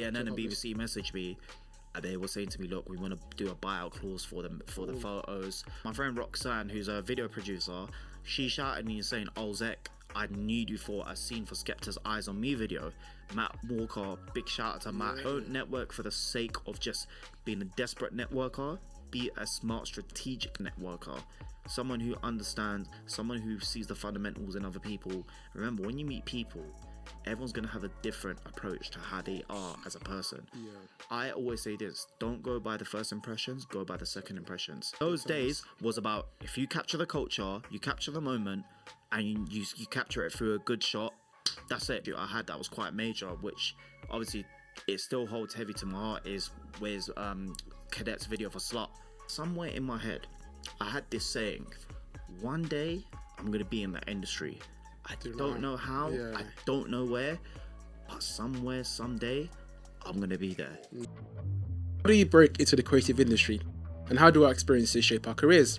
CNN and BBC messaged me. And they were saying to me, look, we want to do a buyout clause for them for the photos. My friend Roxanne, who's a video producer, she shouted me and saying, oh, Zek, I need you for a scene for Skepta's Eyes on Me video. Matt Walker, big shout out to Matt. Don't network for the sake of just being a desperate networker. Be a smart, strategic networker. Someone who understands, someone who sees the fundamentals in other people. Remember, when you meet people, everyone's going to have a different approach to how they are as a person. I always say this, don't go by the first impressions, go by the second impressions. Those days was about, if you capture the culture, you capture the moment, and you capture it through a good shot, that's it. I had that was quite major, which obviously it still holds heavy to my heart, is where's Cadet's video for Slut. Somewhere in my head, I had this saying, one day I'm going to be in the industry. I don't know how, I don't know where, but somewhere, someday, I'm going to be there. How do you break into the creative industry? And how do our experiences shape our careers?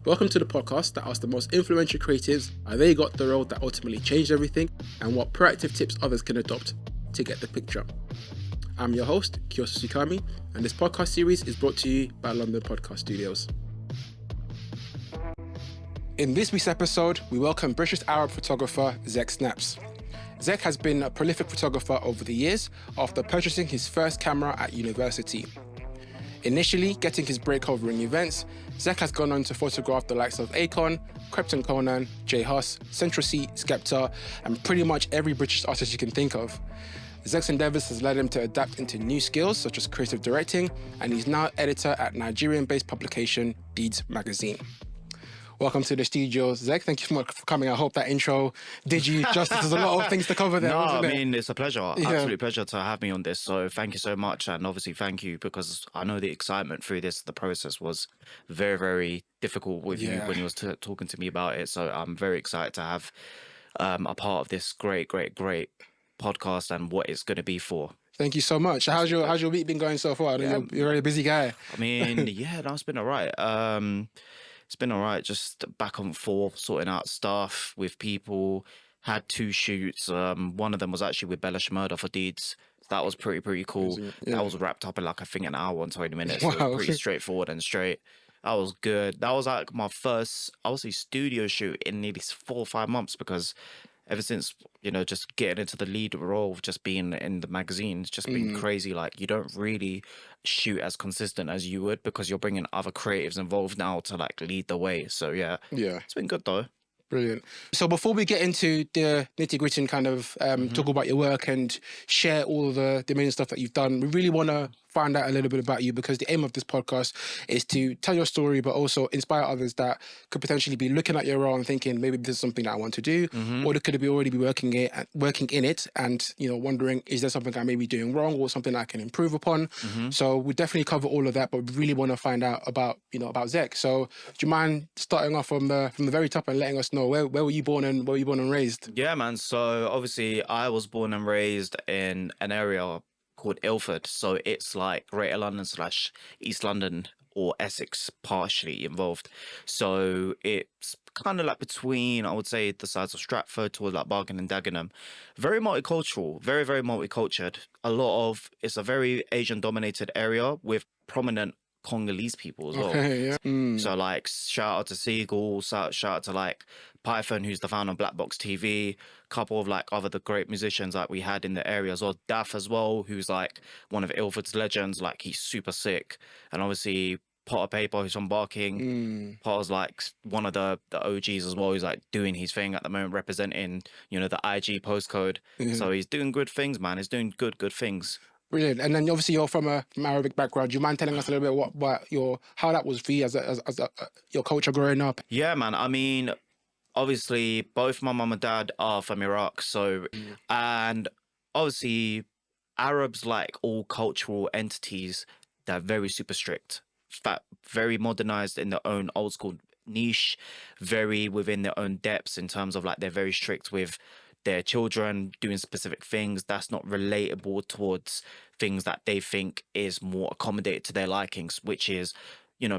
Welcome to the podcast that asks the most influential creatives how they got the role that ultimately changed everything and what proactive tips others can adopt to get the picture. I'm your host, Kiosa Sukami, and this podcast series is brought to you by London Podcast Studios. In this week's episode, we welcome British Arab photographer Zek Snaps. Zek has been a prolific photographer over the years after purchasing his first camera at university. Initially getting his break covering events, Zek has gone on to photograph the likes of Akon, Krept Konan, J Hus, Central C, Skepta, and pretty much every British artist you can think of. Zek's endeavours has led him to adapt into new skills such as creative directing, and he's now editor at Nigerian-based publication Guap Magazine. Welcome to the studios, Zek. Thank you so much for coming. I hope that intro did you justice. There's a lot of things to cover there. No, wasn't I it? mean, it's a pleasure. Absolute pleasure to have me on this. So thank you so much. And obviously thank you, because I know the excitement through the process was very, very difficult with you when you was talking to me about it. So I'm very excited to have a part of this great podcast and what it's going to be for. Thank you so much. How's your week been going so far? I know you're a very busy guy. I mean, it's been all right. It's been all right, just back and forth, sorting out stuff with people. Had 2 shoots. One of them was actually with Bella Shmurda for Deeds. That was pretty cool. Yeah. That was wrapped up in I think an hour and 20 minutes. Wow. So it was pretty straightforward and straight. That was good. That was like my first, obviously, studio shoot in maybe 4 or 5 months, because ever since, just getting into the lead role of just being in the magazine, it's just been crazy. Like, you don't really shoot as consistent as you would, because you're bringing other creatives involved now to like lead the way. So yeah, it's been good though. Brilliant. So before we get into the nitty-gritty and kind of talk about your work and share all the main stuff that you've done, we really want to find out a little bit about you, because the aim of this podcast is to tell your story, but also inspire others that could potentially be looking at your role and thinking, maybe this is something that I want to do, or they could be already be working in it and, wondering, is there something I may be doing wrong or something I can improve upon? So we definitely cover all of that, but we really want to find out about Zek. So do you mind starting off from the very top and letting us know where were you born and raised? Yeah, man. So obviously I was born and raised in an area called Ilford. So it's like Greater London / East London, or Essex partially involved. So it's kind of like between, I would say, the sides of Stratford towards like Barking and Dagenham. Very multicultural, very, very multicultured. It's a very Asian dominated area with prominent Congolese people as well. Okay, yeah. So like shout out to Seagull, shout out to like Python, who's the founder of Black Box TV, couple of like other the great musicians like we had in the area as well. Daff as well, who's like one of Ilford's legends, like he's super sick. And obviously Potter Paper, who's from Barking. Potter's like one of the OGs as well. He's like doing his thing at the moment, representing, the IG postcode. So he's doing good things, man. He's doing good things. Brilliant. And then obviously you're from from Arabic background. Do you mind telling us a little bit about how that was for you as your culture growing up? Yeah, man. I mean, obviously both my mum and dad are from Iraq. So, and obviously Arabs, like all cultural entities, they're very super strict. Very modernized in their own old school niche, very within their own depths in terms of like they're very strict with their children doing specific things that's not relatable towards things that they think is more accommodated to their likings, which is,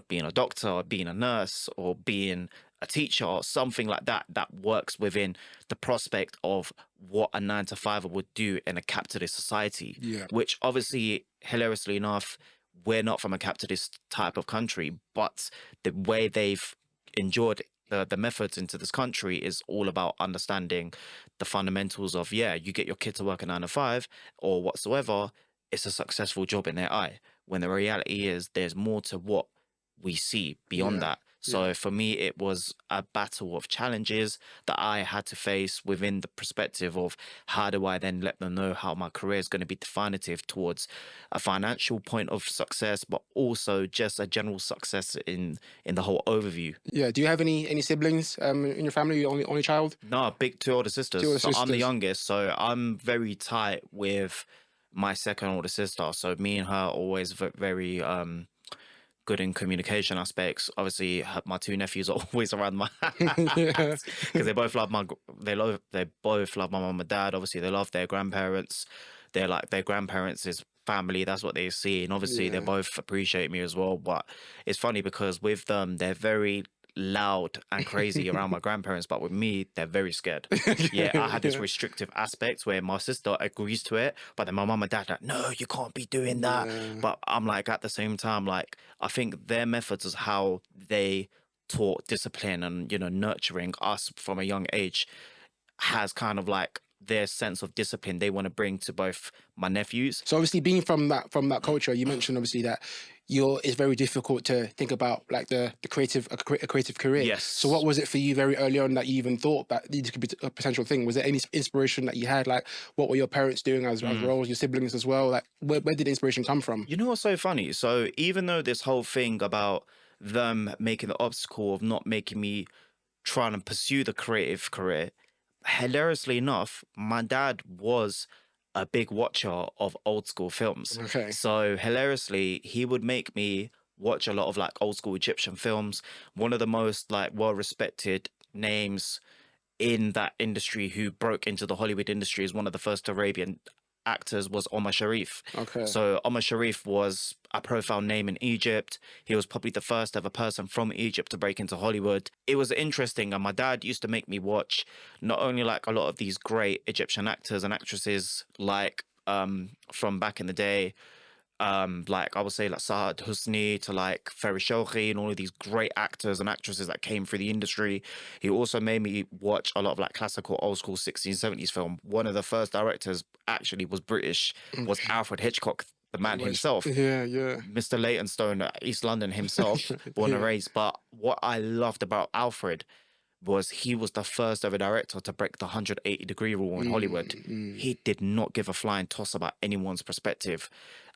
being a doctor or being a nurse or being a teacher or something like that that works within the prospect of what a 9 to 5 would do in a capitalist society. Yeah. Which obviously, hilariously enough, we're not from a capitalist type of country, but the way they've endured the methods into this country is all about understanding the fundamentals of, yeah, you get your kid to work a 9 to 5 or whatsoever, it's a successful job in their eye. When the reality is there's more to what we see beyond Yeah. that. So for me, it was a battle of challenges that I had to face within the perspective of how do I then let them know how my career is going to be definitive towards a financial point of success, but also just a general success in the whole overview. Yeah. Do you have any siblings in your family? You're only child? No, big two older sisters. Two older So I'm the sisters. youngest, so I'm very tight with my second older sister. So me and her are always very good in communication aspects. Obviously, my two nephews are always around my Yeah. because they both love they both love my mum and dad. Obviously, they love their grandparents. They're like their grandparents is family. That's what they see, and obviously they Yeah. both appreciate me as well. But it's funny because with them, they're very loud and crazy around my grandparents, but with me, they're very scared. Yeah, I had this restrictive aspect where my sister agrees to it, but then my mum and dad are like, no, you can't be doing that. Yeah. But I'm like, at the same time, like, I think their methods is how they taught discipline and, you know, nurturing us from a young age has kind of like their sense of discipline they want to bring to both my nephews. So obviously, being from that culture, you mentioned obviously that it's very difficult to think about like a creative career. Yes. So what was it for you very early on that you even thought that this could be a potential thing? Was there any inspiration that you had? Like, what were your parents doing as roles? Your siblings as well? Like, where did the inspiration come from? You know what's so funny? So even though this whole thing about them making the obstacle of not making me trying to pursue the creative career, hilariously enough, my dad was a big watcher of old school films. Okay. So hilariously, he would make me watch a lot of like old school Egyptian films. One of the most like well respected names in that industry who broke into the Hollywood industry as one of the first Arabian actors was Omar Sharif. Okay. So Omar Sharif was a profile name in Egypt. He was probably the first ever person from Egypt to break into Hollywood. It was interesting, and my dad used to make me watch not only like a lot of these great Egyptian actors and actresses like from back in the day, like I would say like Saad Husni to like Ferry Showkhi and all of these great actors and actresses that came through the industry. He also made me watch a lot of like classical old school 16s, 70s film. One of the first directors actually was British, was Alfred Hitchcock, the man himself. Yeah. Mr. Leytonstone, East London himself, born and raised. But what I loved about Alfred was he was the first ever director to break the 180-degree rule in Hollywood. He did not give a flying toss about anyone's perspective.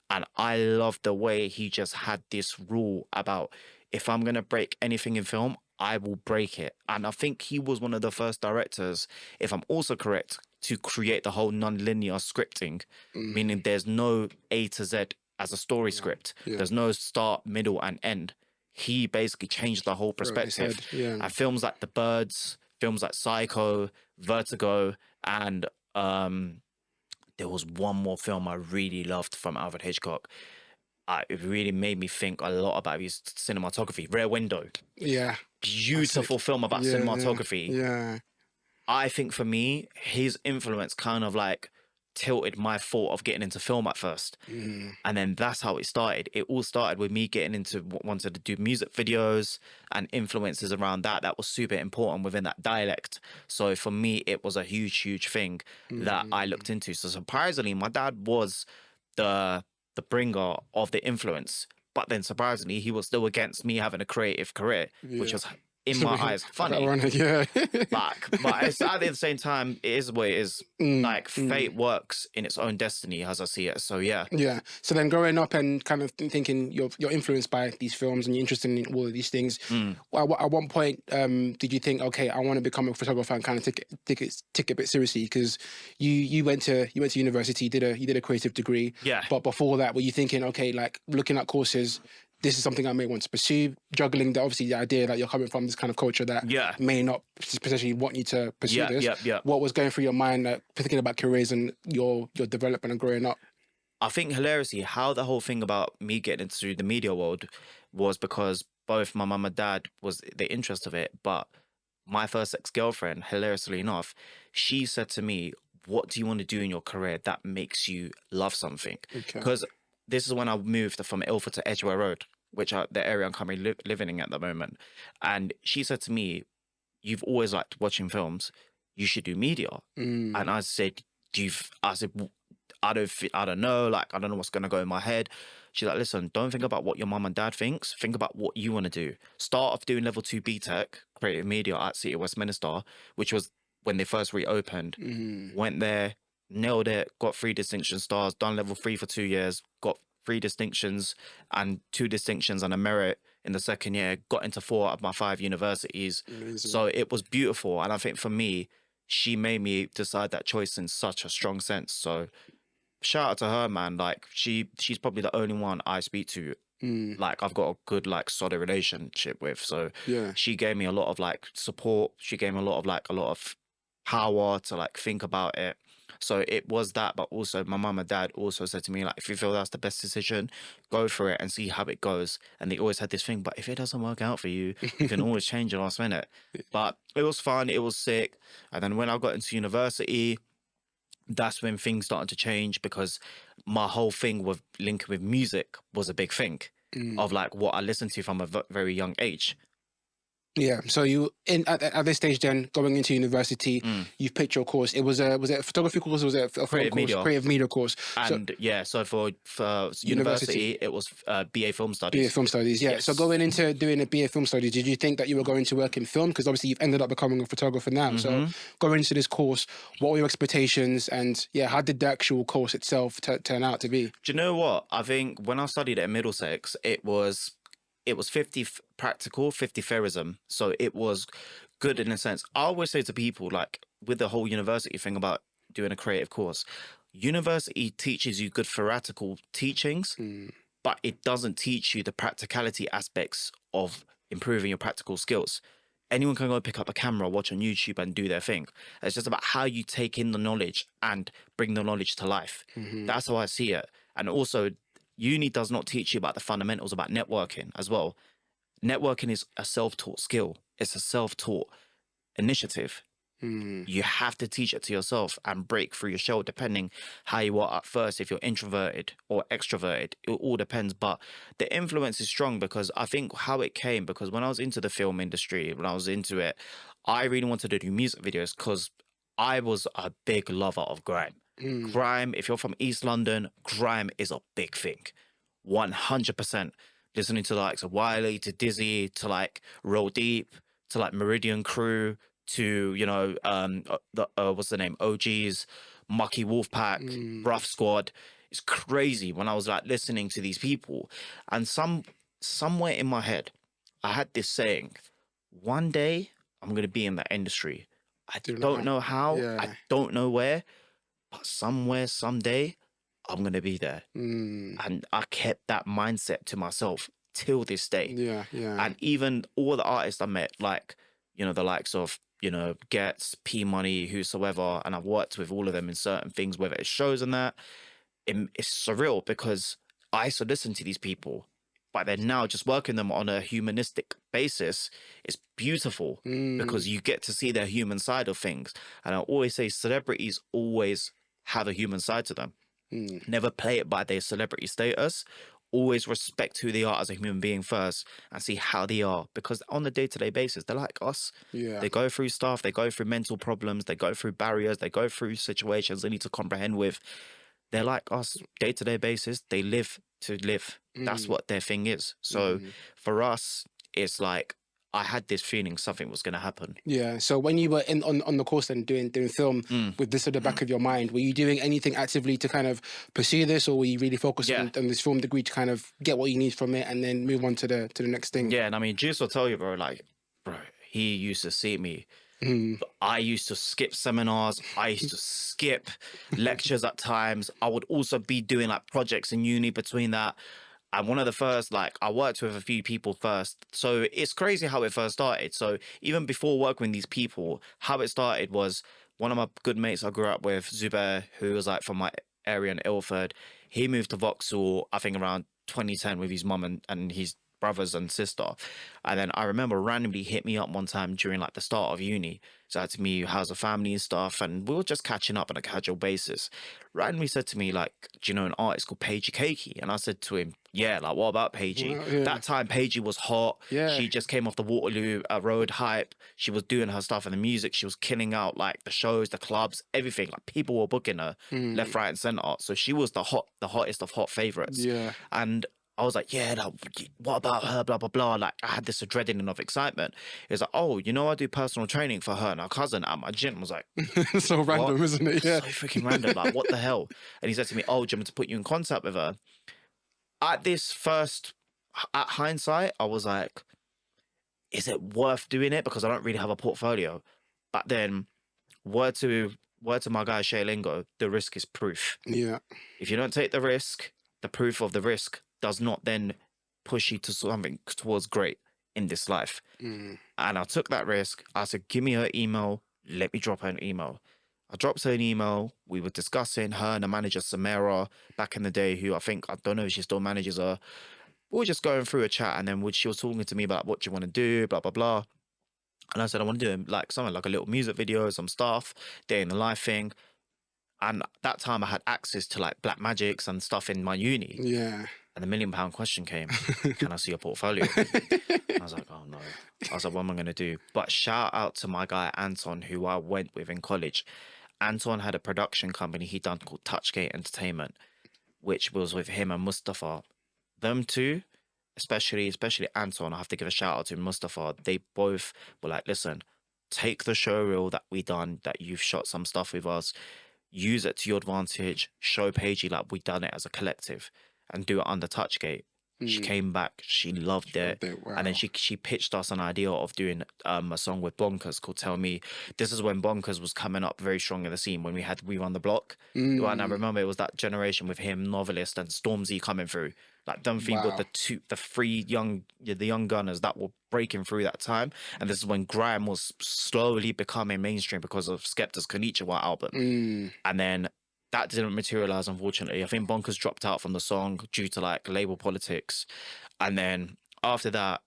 And I loved the way he just had this rule about if I'm going to break anything in film, I will break it. And I think he was one of the first directors, if I'm also correct, to create the whole non-linear scripting, meaning there's no A to Z as a story script. There's no start, middle, and end. He basically changed the whole perspective. And films like The Birds, films like Psycho, Vertigo, and there was one more film I really loved from Alfred Hitchcock. It really made me think a lot about his cinematography. Rear Window. Yeah. Beautiful film about cinematography. Yeah. I think for me, his influence kind of like tilted my thought of getting into film at first. And then that's how it started. It all started with me getting into wanted to do music videos and influences around that. That was super important within that dialect. So for me, it was a huge thing that I looked into. So surprisingly, my dad was the bringer of the influence. But then surprisingly, he was still against me having a creative career, which was in my eyes funny. Ironic, yeah. but it's, at the same time, it is what it is. Like fate works in its own destiny, as I see it. So yeah. Yeah. So then, growing up and kind of thinking you're influenced by these films and you're interested in all of these things. At one point, did you think, okay, I want to become a photographer and kind of take it a bit seriously? Because you went to university, you did a creative degree. Yeah. But before that, were you thinking, okay, like looking at courses, this is something I may want to pursue, juggling the idea that you're coming from this kind of culture that may not potentially want you to pursue this. What was going through your mind, like, thinking about careers and your development and growing up? I think hilariously how the whole thing about me getting into the media world was because both my mum and dad was the interest of it, but my first ex-girlfriend, hilariously enough, she said to me, what do you want to do in your career that makes you love something? Okay. Because this is when I moved from Ilford to Edgware Road, which are the area I'm currently living in at the moment. And she said to me, you've always liked watching films, you should do media. And I said, I don't know, like, I don't know what's going to go in my head. She's like, listen, don't think about what your mum and dad thinks. Think about what you want to do. Start off doing level 2 BTEC, creative media at City of Westminster, which was when they first reopened. Went there, nailed it, got 3 distinction stars, done level 3 for 2 years, got 3 distinctions and 2 distinctions and a merit in the second year, got into 4 of my 5 universities. Amazing. So it was beautiful. And I think for me, she made me decide that choice in such a strong sense. So shout out to her, man. Like, she's probably the only one I speak to. Like, I've got a good, like, solid relationship with. So Yeah. she gave me a lot of, like, support. She gave me a lot of power to, like, think about it. So it was that, but also my mum and dad also said to me, like, if you feel that's the best decision, go for it and see how it goes. And they always had this thing, but if it doesn't work out for you, you can always change it last minute. But it was fun, it was sick. And then when I got into university, that's when things started to change, because my whole thing with linking with music was a big thing of, like, what I listened to from a very young age. Yeah. So you at this stage, then going into university, you've picked your course. It was a photography course, or was it a film Creative course? media. Creative media course. And so for university, it was BA Film Studies. BA Film Studies, yeah. Yes. So going into doing a BA Film Studies, did you think that you were going to work in film? Because obviously you've ended up becoming a photographer now. So going into this course, what were your expectations? And yeah, how did the actual course itself turn out to be? Do you know what? I think when I studied at Middlesex, it was 50 practical, 50 theorism. So it was good in a sense. I always say to people, like, with the whole university thing about doing a creative course, university teaches you good theoretical teachings, but it doesn't teach you the practicality aspects of improving your practical skills. Anyone can go pick up a camera, watch on YouTube and do their thing. It's just about how you take in the knowledge and bring the knowledge to life. That's how I see it. And also, uni does not teach you about the fundamentals about networking as well. Networking is a self-taught skill. It's a self-taught initiative. You have to teach it to yourself and break through your shell, depending how you are at first, if you're introverted or extroverted. It all depends. But the influence is strong, because I think how it came, because when I was into the film industry, when I was into it, I really wanted to do music videos, because I was a big lover of grime. Grime, if you're from East London, grime is a big thing. 100%. Listening to, like, so Wiley, to Dizzy, to, like, Roll Deep, to, like, Meridian Crew, to, you know, what's the name? OGs, Mucky Wolfpack, Rough Squad. It's crazy when I was, like, listening to these people. And somewhere in my head, I had this saying, one day I'm going to be in that industry. I don't know how, I don't know where, but somewhere, someday, I'm going to be there. And I kept that mindset to myself till this day. Yeah. And even all the artists I met, like, you know, the likes of, you know, Gets, P Money, whosoever, and I've worked with all of them in certain things, whether it's shows and that, it's surreal, because I used to listen to these people, but they're now just working them on a humanistic basis. It's beautiful, because you get to see their human side of things. And I always say celebrities always have a human side to them. Never play it by their celebrity status. Always respect who they are as a human being first, and see how they are, because on a day-to-day basis, they're like us. They go through stuff, they go through mental problems, they go through barriers, they go through situations they need to comprehend with. They're like us, day-to-day basis. They live to live. That's what their thing is. So for us, it's like, I had this feeling something was going to happen. Yeah. So when you were on the course and doing film with this at the back of your mind, were you doing anything actively to kind of pursue this, or were you really focused on this film degree to kind of get what you need from it and then move on to the next thing? Yeah, and I mean, Juice will tell you, bro. Like, bro, he used to see me. I used to skip seminars. I used to skip lectures at times. I would also be doing, like, projects in uni between that. And one of the first, like, I worked with a few people first. So it's crazy how it first started. So even before working with these people, how it started was one of my good mates I grew up with, Zubair, who was, like, from my area in Ilford. He moved to Vauxhall, I think, around 2010 with his mum and his brothers and sister. And then I remember randomly hit me up one time during like the start of uni. So to me, how's the family and stuff, and we were just catching up on a casual basis. Randomly said to me like, "Do you know an artist called Paigey Cakey?" And I said to him, "Yeah, like what about Paigey?" Yeah. That time Paigey was hot. Yeah. She just came off the Waterloo Road hype. She was doing her stuff in the music. She was killing out like the shows, the clubs, everything. Like people were booking her left, right, and center. So she was the hottest of hot favorites. Yeah. And I was like, yeah, like, what about her? Blah, blah, blah. Like, I had this adrenaline of excitement. It was like, oh, you know, I do personal training for her and her cousin at my gym. I was like, so random, isn't it? Yeah. So freaking random. Like, what the hell? And he said to me, oh, do you want me to put you in contact with her? At hindsight, I was like, is it worth doing it? Because I don't really have a portfolio. But then, word to my guy, Sheila, the risk is proof. Yeah. If you don't take the risk, the proof of the risk does not then push you to something towards great in this life. And I took that risk. I said, give me her email. Let me drop her an email. I dropped her an email. We were discussing her and the manager, Samara, back in the day, who I don't know if she still manages her. We were just going through a chat, and then she was talking to me about what you want to do, blah, blah, blah. And I said, I want to do like something like a little music video, some stuff, day in the life thing. And that time I had access to like Black Magics and stuff in my uni. Yeah. And the £1 million question came, can I see your portfolio? I was like, oh no. I was like, what am I going to do? But shout out to my guy, Anton, who I went with in college. Anton had a production company he done called Touchgate Entertainment, which was with him and Mustafa. Them two, especially Anton, I have to give a shout out to Mustafa. They both were like, listen, take the show reel that we done, that you've shot some stuff with us, use it to your advantage, show Paigey like we done it as a collective, and do it under Touchgate. She came back, she loved it. Wow. And then she pitched us an idea of doing a song with Bonkers called Tell Me. This is when Bonkers was coming up very strong in the scene, when we Run the Block. And I remember it was that generation with him, Novelist, and Stormzy coming through. Like them three were the young gunners that were breaking through that time. And this is when grime was slowly becoming mainstream because of Skepta's Konnichiwa album. And then that didn't materialize, unfortunately. I think Bonkers dropped out from the song due to like label politics. And then after that,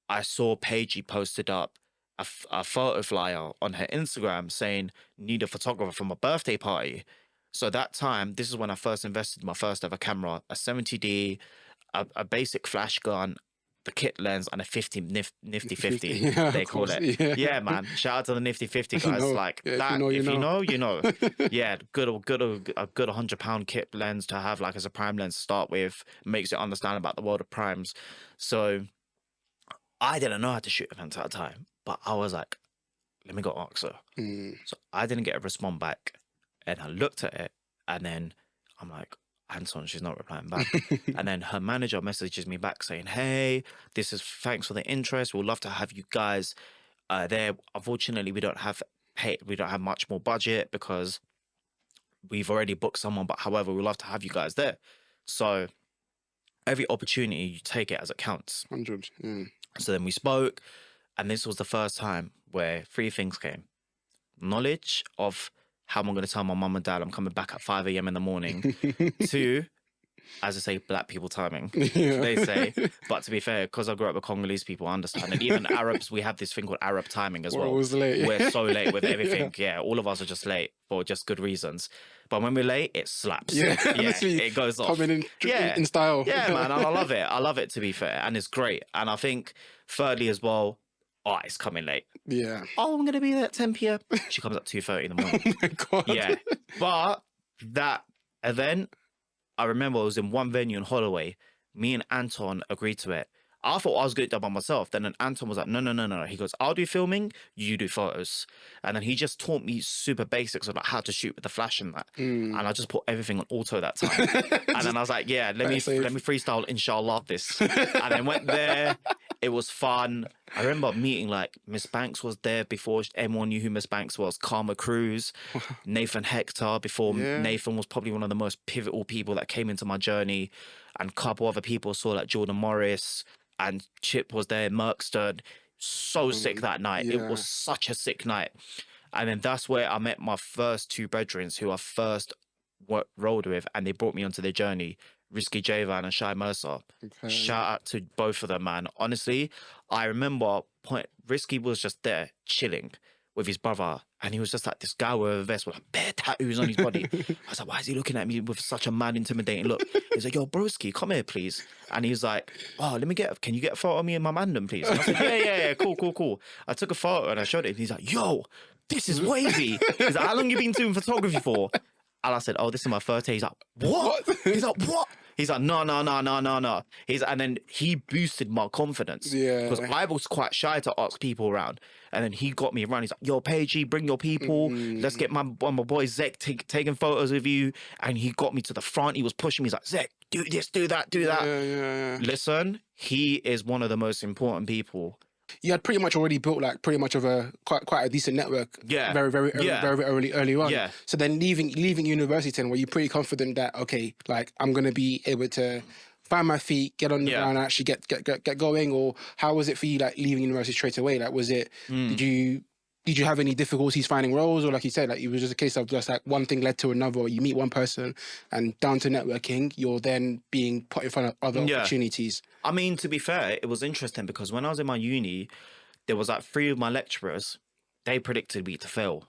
I saw Paigey posted up a photo flyer on her Instagram saying, need a photographer for my birthday party. So that time, this is when I first invested in my first ever camera, a 70D, a basic flash gun, the kit lens, and a nifty 50, yeah, they call it. Yeah, man. Shout out to the nifty 50 guys. Like that, if you know, you know. Yeah, a good £100 kit lens to have like as a prime lens to start with, makes you understand about the world of primes. So I didn't know how to shoot events at the time, but I was like, let me go ask her. So I didn't get a response back, and I looked at it, and then I'm like, Anton, she's not replying back. And then her manager messages me back saying, hey, thanks for the interest. We'd love to have you guys there. Unfortunately, we don't have much more budget because we've already booked someone, but however, we'd love to have you guys there. So every opportunity, you take it as it counts. 100. So then we spoke, and this was the first time where three things came. Knowledge of how am I going to tell my mum and dad I'm coming back at 5 a.m. in the morning. 2, as I say, black people timing, they say. But to be fair, because I grew up with Congolese people, I understand. And even Arabs, we have this thing called Arab timing as well. We're always late. We're so late with everything. Yeah, all of us are just late for just good reasons. But when we're late, it slaps. Yeah, it goes off. Coming in style. Yeah, man, and I love it. I love it, to be fair. And it's great. And I think, thirdly as well, it's coming late. Yeah. Oh, I'm going to be there at 10 p.m. She comes at 2:30 in the morning. Oh my God. Yeah. But that event, I remember it was in one venue in Holloway. Me and Anton agreed to it. I thought I was going to do it by myself. Then Anton was like, no. He goes, I'll do filming, you do photos. And then he just taught me super basics of like how to shoot with the flash and that. And I just put everything on auto that time. And then I was like, yeah, let me freestyle, inshallah, this. And then went there. It was fun. I remember meeting like Miss Banks was there before everyone knew who Miss Banks was. Karma Cruz, Nathan Hector, before Nathan was probably one of the most pivotal people that came into my journey. And a couple other people saw like Jordan Morris, and Chip was there, Merkston. So sick that night. Yeah. It was such a sick night. And then that's where I met my first two brethren who I first rolled with, and they brought me onto their journey. Risky Javan and Shy Mercer. Okay. Shout out to both of them, man. Honestly, I remember Risky was just there chilling with his brother, and he was just like this guy with a vest with like bare tattoos on his body. I was like, why is he looking at me with such a mad, intimidating look? He's like, yo, broski, come here, please. And he was like, oh, can you get a photo of me and my mandem, please? And I said, yeah, cool. I took a photo and I showed it, and he's like, yo, this is wavy. He's like, how long you been doing photography for? And I said, oh, this is my first day. He's like, what? He's like, what? He's like, no. And then he boosted my confidence. Yeah. Because I was quite shy to ask people around. And then he got me around. He's like, yo, Paigey, bring your people. Let's get my boy Zek taking photos with you. And he got me to the front. He was pushing me. He's like, Zek, do this, do that. Yeah. Listen, he is one of the most important people. You had pretty much already built like pretty much of a quite a decent network. Yeah. Very early on. Yeah. So then leaving university then, were you pretty confident that, okay, like I'm gonna be able to find my feet, get on the ground, and actually get going? Or how was it for you, like leaving university straight away? Like, was it did you have any difficulties finding roles, or like you said, like it was just a case of just like one thing led to another, or you meet one person and down to networking, you're then being put in front of other opportunities? I mean, to be fair, it was interesting because when I was in my uni, there was like 3 of my lecturers, they predicted me to fail.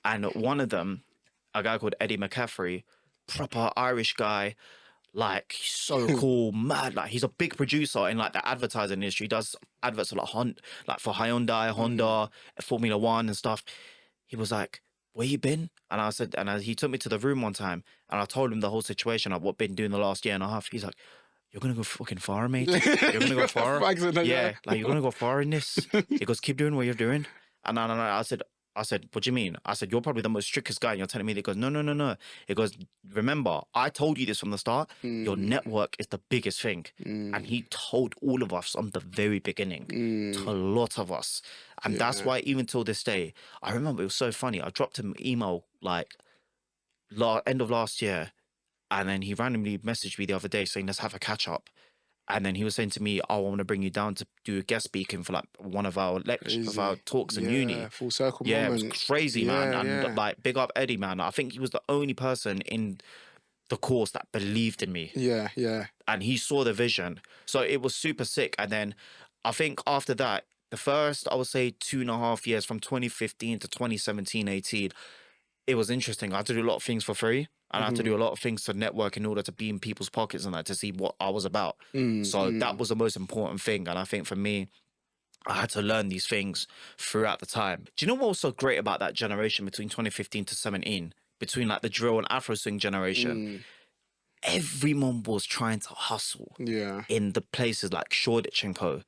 And one of them, a guy called Eddie McCaffrey, proper Irish guy, like so cool, mad. Like he's a big producer in like the advertising industry. He does adverts for like for Hyundai, Honda, Formula One and stuff. He was like, where you been? And I said, he took me to the room one time and I told him the whole situation of what I've been doing the last year and a half. He's like, you're gonna go fucking far, mate. You're gonna go far. Yeah, like you're gonna go far in this. He goes, keep doing what you're doing. And I said, what do you mean? I said, you're probably the most strictest guy and you're telling me that. He goes, no. He goes, remember, I told you this from the start. Your network is the biggest thing. And he told all of us from the very beginning, to a lot of us. And that's why even till this day, I remember it was so funny. I dropped him an email like end of last year. And then he randomly messaged me the other day saying, let's have a catch up. And then he was saying to me, oh, I want to bring you down to do a guest speaking for like one of our lectures, of our talks in uni. Full circle moment. moment. It was crazy, man. And like, big up Eddie, man. I think he was the only person in the course that believed in me. Yeah. And he saw the vision. So it was super sick. And then I think after that, the first, I would say 2.5 years from 2015 to 2017, 18, it was interesting. I had to do a lot of things for free. And I had to do a lot of things to network in order to be in people's pockets and that to see what I was about. So that was the most important thing. And I think for me, I had to learn these things throughout the time. Do you know what was so great about that generation between 2015 to 17? Between like the drill and Afro swing generation? Everyone was trying to hustle in the places like Shoreditch and Co.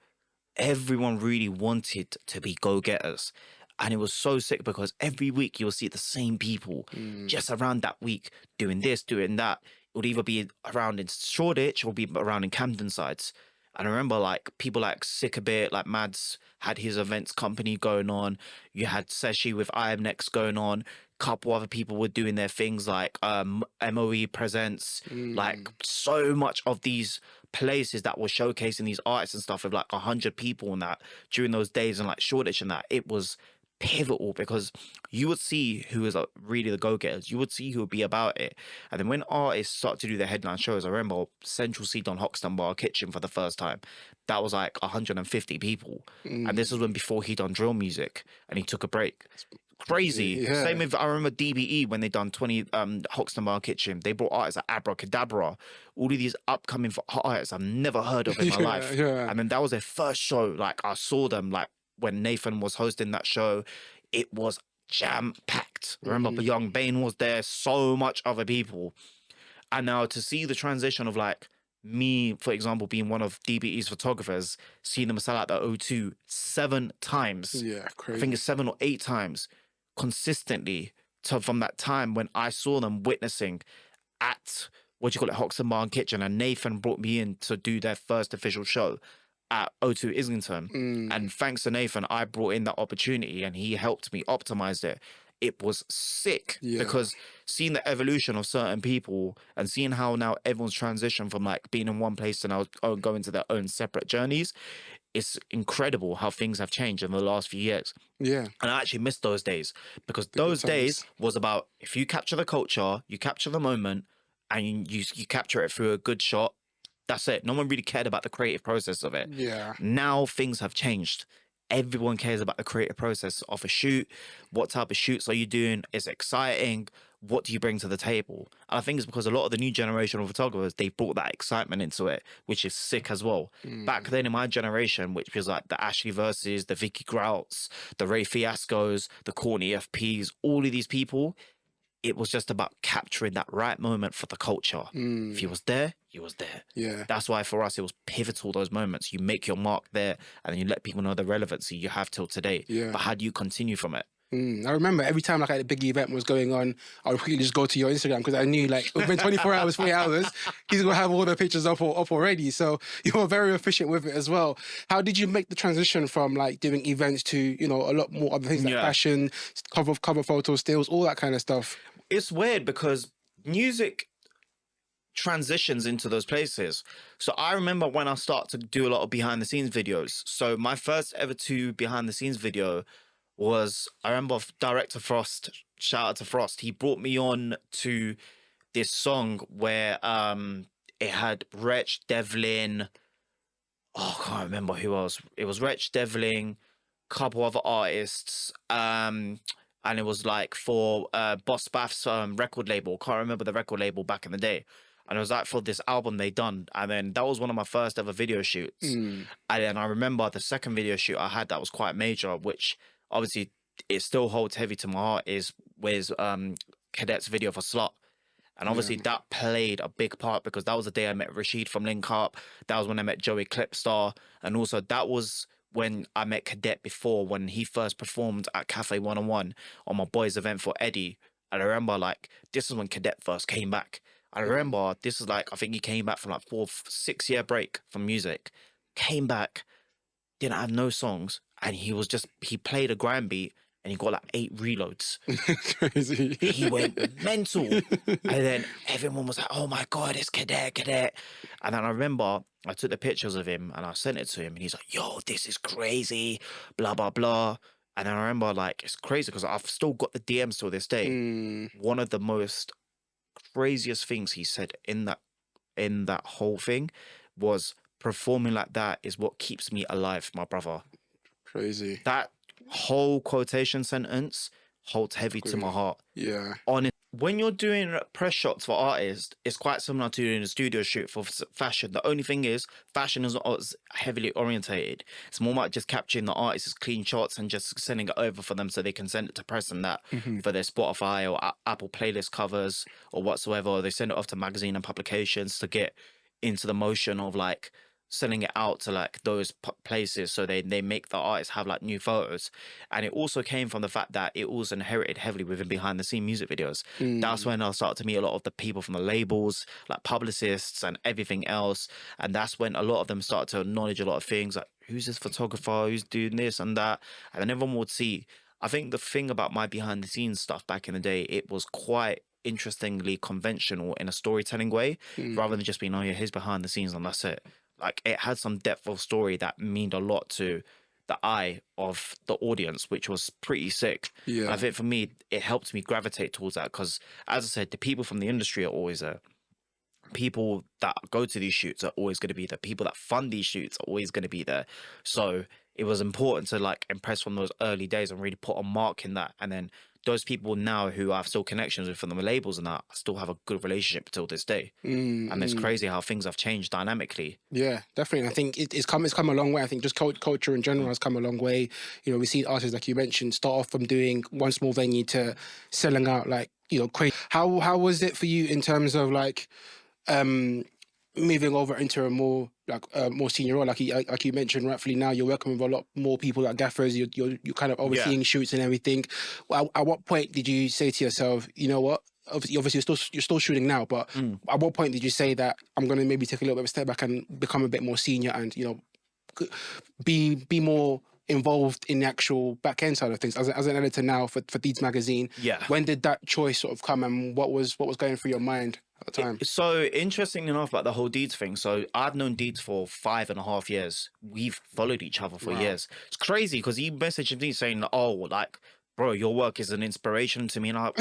Everyone really wanted to be go-getters. And it was so sick because every week you'll see the same people just around that week doing this, doing that. It would either be around in Shoreditch or be around in Camden sides. And I remember like people like Sick a Bit, like Mads had his events company going on. You had Seshi with I Am Next going on. Couple other people were doing their things like MOE Presents. Like so much of these places that were showcasing these artists and stuff with like 100 people and that during those days and like Shoreditch and that. It was pivotal because you would see who was like really the go-getters. You would see who would be about it. And then when artists start to do their headline shows, I remember Central Seat on Hoxton Bar Kitchen for the first time. That was like 150 people. And this was when before he done drill music and he took a break. Crazy. Same with, I remember DBE when they done 20 Hoxton Bar Kitchen. They brought artists like Abracadabra. All of these upcoming artists I've never heard of in my life. And then that was their first show. Like I saw them like when Nathan was hosting that show, it was jam-packed. Remember, Young Bane was there, so much other people. And now to see the transition of like me, for example, being one of DBE's photographers, seeing them sell out the O2 7 times. Yeah, crazy. I think it's 7 or 8 times consistently from that time when I saw them witnessing at, Hoxton Bar and Kitchen, and Nathan brought me in to do their first official show at O2 Islington. And thanks to Nathan, I brought in that opportunity and he helped me optimize it. It was sick because seeing the evolution of certain people and seeing how now everyone's transitioned from like being in one place to now going to their own separate journeys, it's incredible how things have changed in the last few years. And I actually missed those days because those days was about if you capture the culture, you capture the moment, and you capture it through a good shot. That's it. No one really cared about the creative process of it. Yeah. Now things have changed. Everyone cares about the creative process of a shoot. What type of shoots are you doing? Is it exciting? What do you bring to the table? And I think it's because a lot of the new generation of photographers, they brought that excitement into it, which is sick as well. Back then in my generation, which was like the Ashley Verses, the Vicky Grouts, the Ray Fiascos, the Courtney FPs, all of these people, it was just about capturing that right moment for the culture. If you was there, you was there. Yeah. That's why for us, it was pivotal, those moments. You make your mark there and then you let people know the relevancy you have till today. Yeah. But how do you continue from it? I remember every time like a big event was going on, I would quickly just go to your Instagram because I knew like within 24 hours, 48 hours, he's gonna have all the pictures up already. So you were very efficient with it as well. How did you make the transition from like doing events to, you know, a lot more other things like fashion, cover photos, stills, all that kind of stuff? It's weird because music transitions into those places. So I remember when I started to do a lot of behind the scenes videos. So my first ever 2 behind the scenes video was, I remember director Frost, shout out to Frost, he brought me on to this song where it had Wretch, Devlin, I can't remember who else. It was Wretch, Devlin, couple other artists, and it was like for Boss Bath's record label. Can't remember the record label back in the day. And it was like for this album they done. And then that was one of my first ever video shoots. And then I remember the second video shoot I had that was quite major, which obviously it still holds heavy to my heart, is with Cadet's video for Slut. And obviously that played a big part because that was the day I met Rashid from Link Up. That was when I met Joey Clipstar. And also that was when I met Cadet before, when he first performed at Cafe 101 on my boys event for Eddie. And I remember like, this is when Cadet first came back. I remember this is like, I think he came back from like 4-6 year break from music, came back, didn't have no songs. And he played a grind beat and he got like 8 reloads. Crazy. He went mental. And then everyone was like, oh my God, it's Cadet. And then I remember I took the pictures of him and I sent it to him and he's like, yo, this is crazy, blah, blah, blah. And then I remember like, it's crazy because I've still got the DMs till this day. One of the most craziest things he said in that whole thing was, performing like that is what keeps me alive, my brother. Crazy. That whole quotation sentence holds heavy to my heart. Yeah. When you're doing press shots for artists, it's quite similar to doing a studio shoot for fashion. The only thing is, fashion is not as heavily orientated. It's more like just capturing the artist's clean shots and just sending it over for them so they can send it to press and that for their Spotify or Apple playlist covers or whatsoever. Or they send it off to magazine and publications to get into the motion of like sending it out to like those places so they make the artists have like new photos. And it also came from the fact that it was inherited heavily within behind the scene music videos. That's when I started to meet a lot of the people from the labels, like publicists and everything else. And that's when a lot of them started to acknowledge a lot of things like, who's this photographer, who's doing this and that. And then everyone would see, I think the thing about my behind the scenes stuff back in the day, it was quite interestingly conventional in a storytelling way, rather than just being, oh yeah, here's behind the scenes and that's it. Like, it had some depth of story that meant a lot to the eye of the audience, which was pretty sick. Yeah. And I think for me, it helped me gravitate towards that because, as I said, the people from the industry are always there. People that go to these shoots are always going to be there. People that fund these shoots are always going to be there. So it was important to like impress from those early days and really put a mark in that. And then those people now who I have still connections with from the labels and that, I still have a good relationship till this day. And it's crazy how things have changed dynamically. Yeah, definitely. I think it's come a long way. I think just culture in general has come a long way. You know, we see artists like you mentioned start off from doing one small venue to selling out like, you know, crazy. How was it for you in terms of like moving over into a more senior role, like you mentioned rightfully, now you're working with a lot more people like gaffers, you're kind of overseeing shoots and everything. At what point did you say to yourself, you know what, obviously you're still shooting now, but at what point did you say that I'm going to maybe take a little bit of a step back and become a bit more senior and, you know, be more involved in the actual back end side of things as an editor now for Deeds magazine? When did that choice sort of come and what was going through your mind at the time? So interesting enough about the whole Deeds thing. So I've known Deeds for 5.5 years. We've followed each other for years. It's crazy because he messaged me saying, oh, like, bro, your work is an inspiration to me. And I'm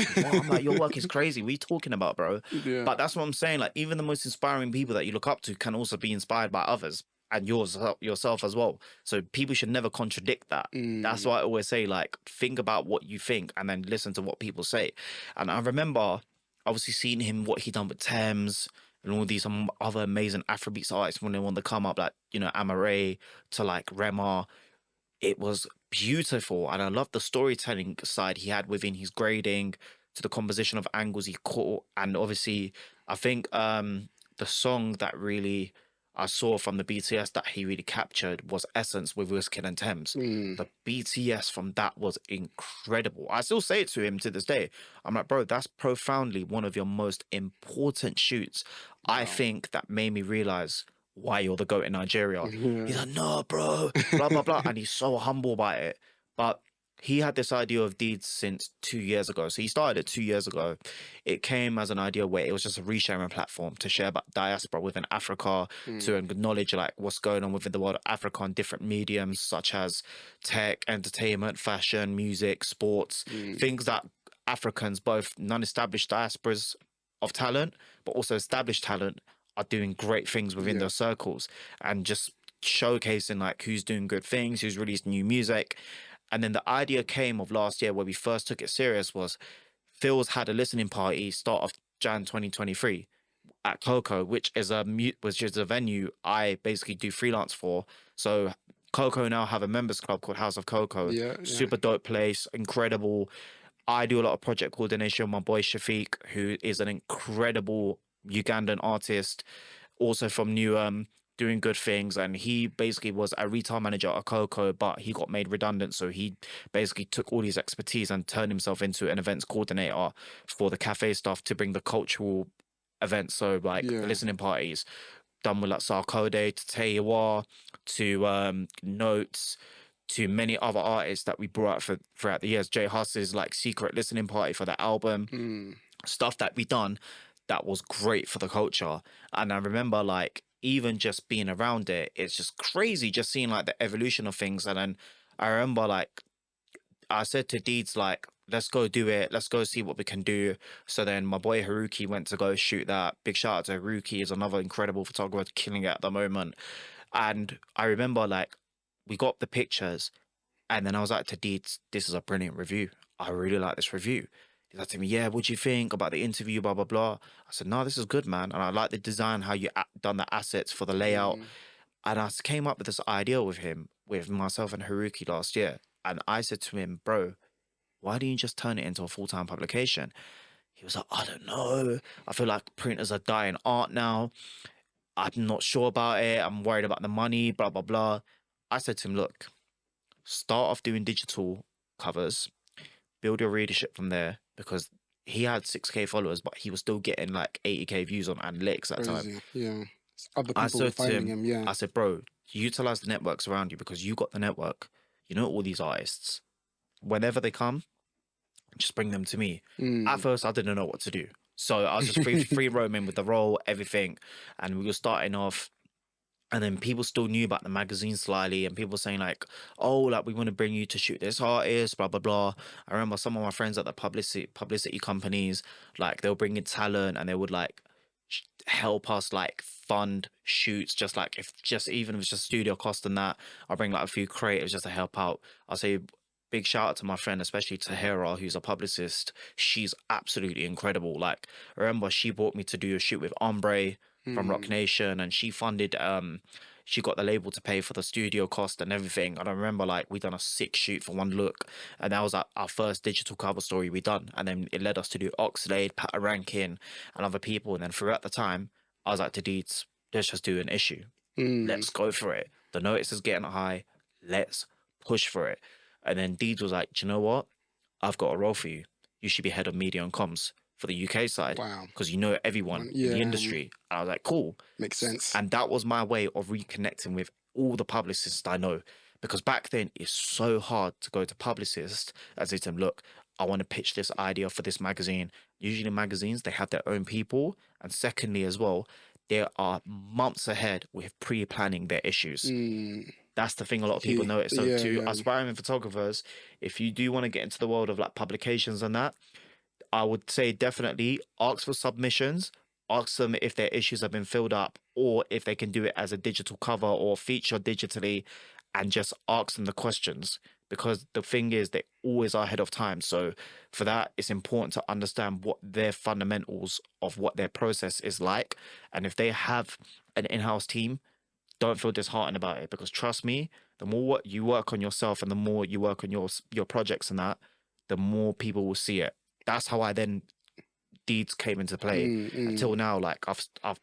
like, your work is crazy. What are you talking about, bro? Yeah. But that's what I'm saying. Like, even the most inspiring people that you look up to can also be inspired by others and yourself as well. So people should never contradict that. That's why I always say, like, think about what you think and then listen to what people say. And I remember obviously seeing him, what he done with Thames and all these other amazing Afrobeats artists when they want to come up, like, you know, Amare to like Rema. It was beautiful, and I love the storytelling side he had within his grading, to the composition of angles he caught. And obviously I think the song that really I saw from the BTS that he really captured was Essence with Wizkid and Thames. The BTS from that was incredible. I still say it to him to this day. I'm like, bro, that's profoundly one of your most important shoots. I think that made me realize why you're the GOAT in Nigeria. He's like, no, bro, blah, blah, blah. And he's so humble about it. But he had this idea of Deeds since 2 years ago. So he started it 2 years ago. It came as an idea where it was just a resharing platform to share about diaspora within Africa, to acknowledge like what's going on within the world of Africa on different mediums such as tech, entertainment, fashion, music, sports, things that Africans, both non-established diasporas of talent, but also established talent, are doing great things within those circles, and just showcasing like who's doing good things, who's released new music. And then the idea came of last year where we first took it serious was Phil's had a listening party start of Jan 2023 at Coco, which is a venue I basically do freelance for. So Coco now have a members club called House of Coco. Super dope place, incredible. I do a lot of project coordination with my boy Shafiq, who is an incredible Ugandan artist, also from Newham, doing good things. And he basically was a retail manager at Coco, but he got made redundant. So he basically took all his expertise and turned himself into an events coordinator for the cafe stuff to bring the cultural events. So like the listening parties, done with like Sarkodie to Teyiwa to Notes, to many other artists that we brought out throughout the years. J Hus's like secret listening party for the album, stuff that we done that was great for the culture. And I remember like even just being around it, it's just crazy just seeing like the evolution of things. And then I remember like I said to Deeds, like, let's go do it. Let's go see what we can do. So then my boy Haruki went to go shoot that. Big shout out to Haruki, is another incredible photographer killing it at the moment. And I remember like we got the pictures, and then I was like to Deeds, this is a brilliant review. I really like this review. He's like to me, yeah, what do you think about the interview, blah, blah, blah. I said, no, this is good, man. And I like the design, how you done the assets for the layout. And I came up with this idea with him, with myself and Haruki last year. And I said to him, bro, why don't you just turn it into a full-time publication? He was like, I don't know. I feel like printers are dying art now. I'm not sure about it. I'm worried about the money, blah, blah, blah. I said to him, look, start off doing digital covers, build your readership from there, because he had 6K followers, but he was still getting like 80K views on analytics at that time. Yeah. Other people were finding him, I said, bro, utilize the networks around you, because you got the network. You know all these artists. Whenever they come, just bring them to me. At first, I didn't know what to do. So I was just free roaming with the role, everything. And we were starting off. And then people still knew about the magazine slyly, and people saying like, oh, like we want to bring you to shoot this artist, blah, blah, blah. I remember some of my friends at the publicity companies, like they were bringing talent, and they would like help us like fund shoots, just like even if it's just studio cost and that. I'll bring like a few creatives just to help out. I'll say big shout out to my friend, especially Tahira, who's a publicist. She's absolutely incredible. Like, I remember she brought me to do a shoot with Ombre from Rock Nation, and she funded she got the label to pay for the studio cost and everything. And I remember like we done a sick shoot for One Look, and that was like our first digital cover story we done. And then it led us to do Oxlade, Pat Rankin, and other people. And then throughout the time, I was like to Deeds, let's just do an issue. Let's go for it. The notice is getting high. Let's push for it. And then Deeds was like, do you know what? I've got a role for you. You should be head of media and comms for the UK side. Wow. Because you know everyone in the industry. And I was like, cool. Makes sense. And that was my way of reconnecting with all the publicists I know. Because back then, it's so hard to go to publicists and say to them, look, I want to pitch this idea for this magazine. Usually magazines, they have their own people. And secondly as well, they are months ahead with pre-planning their issues. That's the thing a lot of people notice. So Yeah, to yeah. aspiring photographers, if you do want to get into the world of like publications and that, I would say definitely ask for submissions. Ask them if their issues have been filled up or if they can do it as a digital cover or feature digitally, and just ask them the questions, because the thing is they always are ahead of time. So for that, it's important to understand what their fundamentals of what their process is like. And if they have an in-house team, don't feel disheartened about it, because trust me, the more you work on yourself and the more you work on your projects and that, the more people will see it. That's how I then deeds came into play. Until now, like I've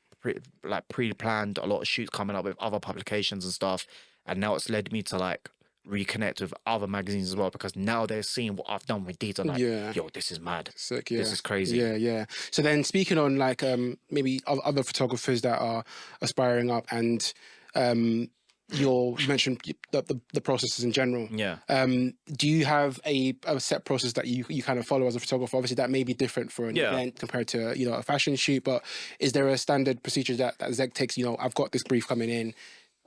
pre-planned a lot of shoots coming up with other publications and stuff, and now it's led me to like reconnect with other magazines as well, because now they're seeing what I've done with deeds and like, yo, this is mad. Sick, This is crazy. Yeah. So then, speaking on like maybe other photographers that are aspiring up, and you mentioned the processes in general. Yeah. Do you have a set process that you kind of follow as a photographer? Obviously, that may be different for an event compared to a fashion shoot, but is there a standard procedure that Zek takes? I've got this brief coming in.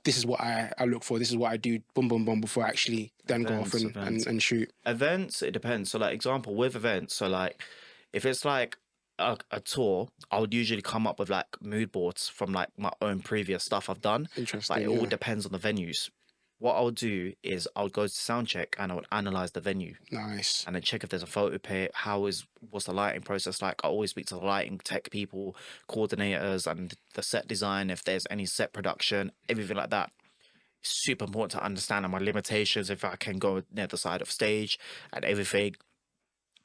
This is what I look for. This is what I do. Boom, boom, boom. Before I actually then go off and shoot. Events, it depends. So, like example with events. So, like if it's like a tour, I would usually come up with like mood boards from like my own previous stuff I've done. Interesting. Like it all depends on the venues. What I'll do is I'll go to sound check and I would analyze the venue. Nice. And then check if there's a photo pit. What's the lighting process like? I always speak to the lighting tech people, coordinators, and the set design. If there's any set production, everything like that. It's super important to understand my limitations. If I can go near the side of stage and everything,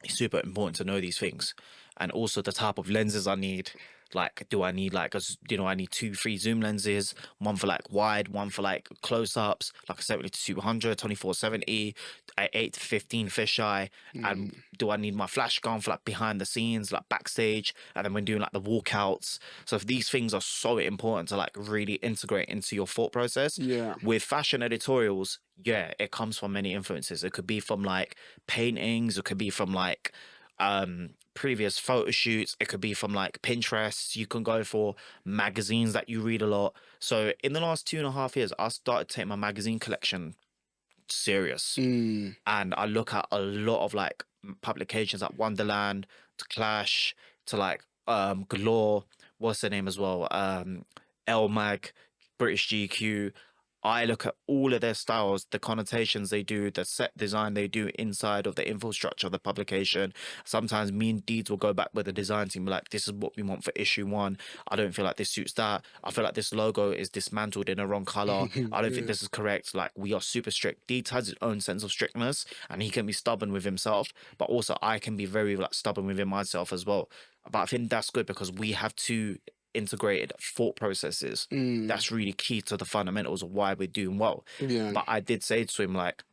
it's super important to know these things. And also the type of lenses I need. Like, do I need like I need 2-3 zoom lenses, one for like wide, one for like close-ups, like a 70-200, 24-70, 8-15 fisheye. And do I need my flash gun for like behind the scenes, like backstage, and then when doing like the walkouts? So if these things are so important to like really integrate into your thought process. With fashion editorials, it comes from many influences. It could be from like paintings, it could be from like previous photo shoots, it could be from like Pinterest. You can go for magazines that you read a lot. So in the last 2.5 years, I started to take my magazine collection serious, and I look at a lot of like publications like Wonderland to Clash to like Galore, what's the name as well, L Mag, British GQ. I look at all of their styles, the connotations they do, the set design they do inside of the infrastructure of the publication. Sometimes me and Deeds will go back with the design team, like, this is what we want for issue 1. I don't feel like this suits that. I feel like this logo is dismantled in the wrong color. I don't think this is correct. Like, we are super strict. Deeds has his own sense of strictness, and he can be stubborn with himself, but also I can be very like stubborn within myself as well. But I think that's good because we have two integrated thought processes. That's really key to the fundamentals of why we're doing well. But I did say to him, like,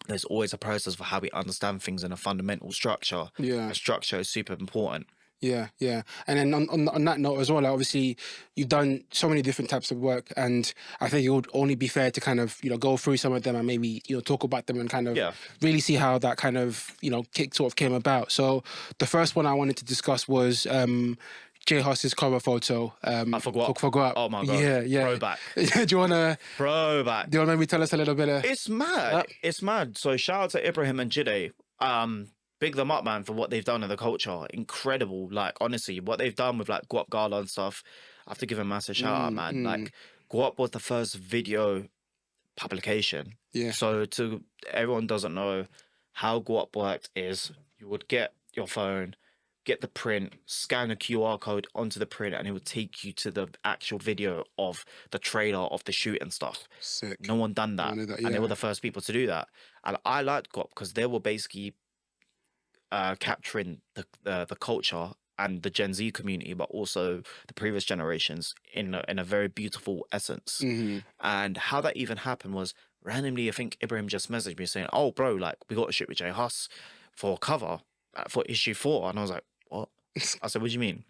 there's always a process for how we understand things in a fundamental structure. A structure is super important. Yeah. And then on that note as well, like, obviously you've done so many different types of work, and I think it would only be fair to kind of, go through some of them and maybe, talk about them and kind of really see how that kind of, kick sort of came about. So the first one I wanted to discuss was J Hus's cover photo. I forgot. Oh my god. Yeah. Throwback. Do you wanna Throwback. Do you wanna maybe tell us a little bit of? It's mad. It's mad. So shout out to Ibrahim and Jide. Big them up, man, for what they've done in the culture. Incredible. Like, honestly, what they've done with like Guap Gala and stuff. I have to give a massive shout out, man. Like, Guap was the first video publication. So to everyone doesn't know how Guap worked is you would get your phone, get the print, scan a QR code onto the print, and it would take you to the actual video of the trailer of the shoot and stuff. Sick. No one done that. And they were the first people to do that. And I liked Guap because they were basically capturing the culture and the Gen Z community, but also the previous generations in a very beautiful essence. And how that even happened was randomly, I think Ibrahim just messaged me saying, "Oh, bro, like, we got to shoot with J Hus for a cover for issue 4." And I was like, "What?" I said, "What do you mean?"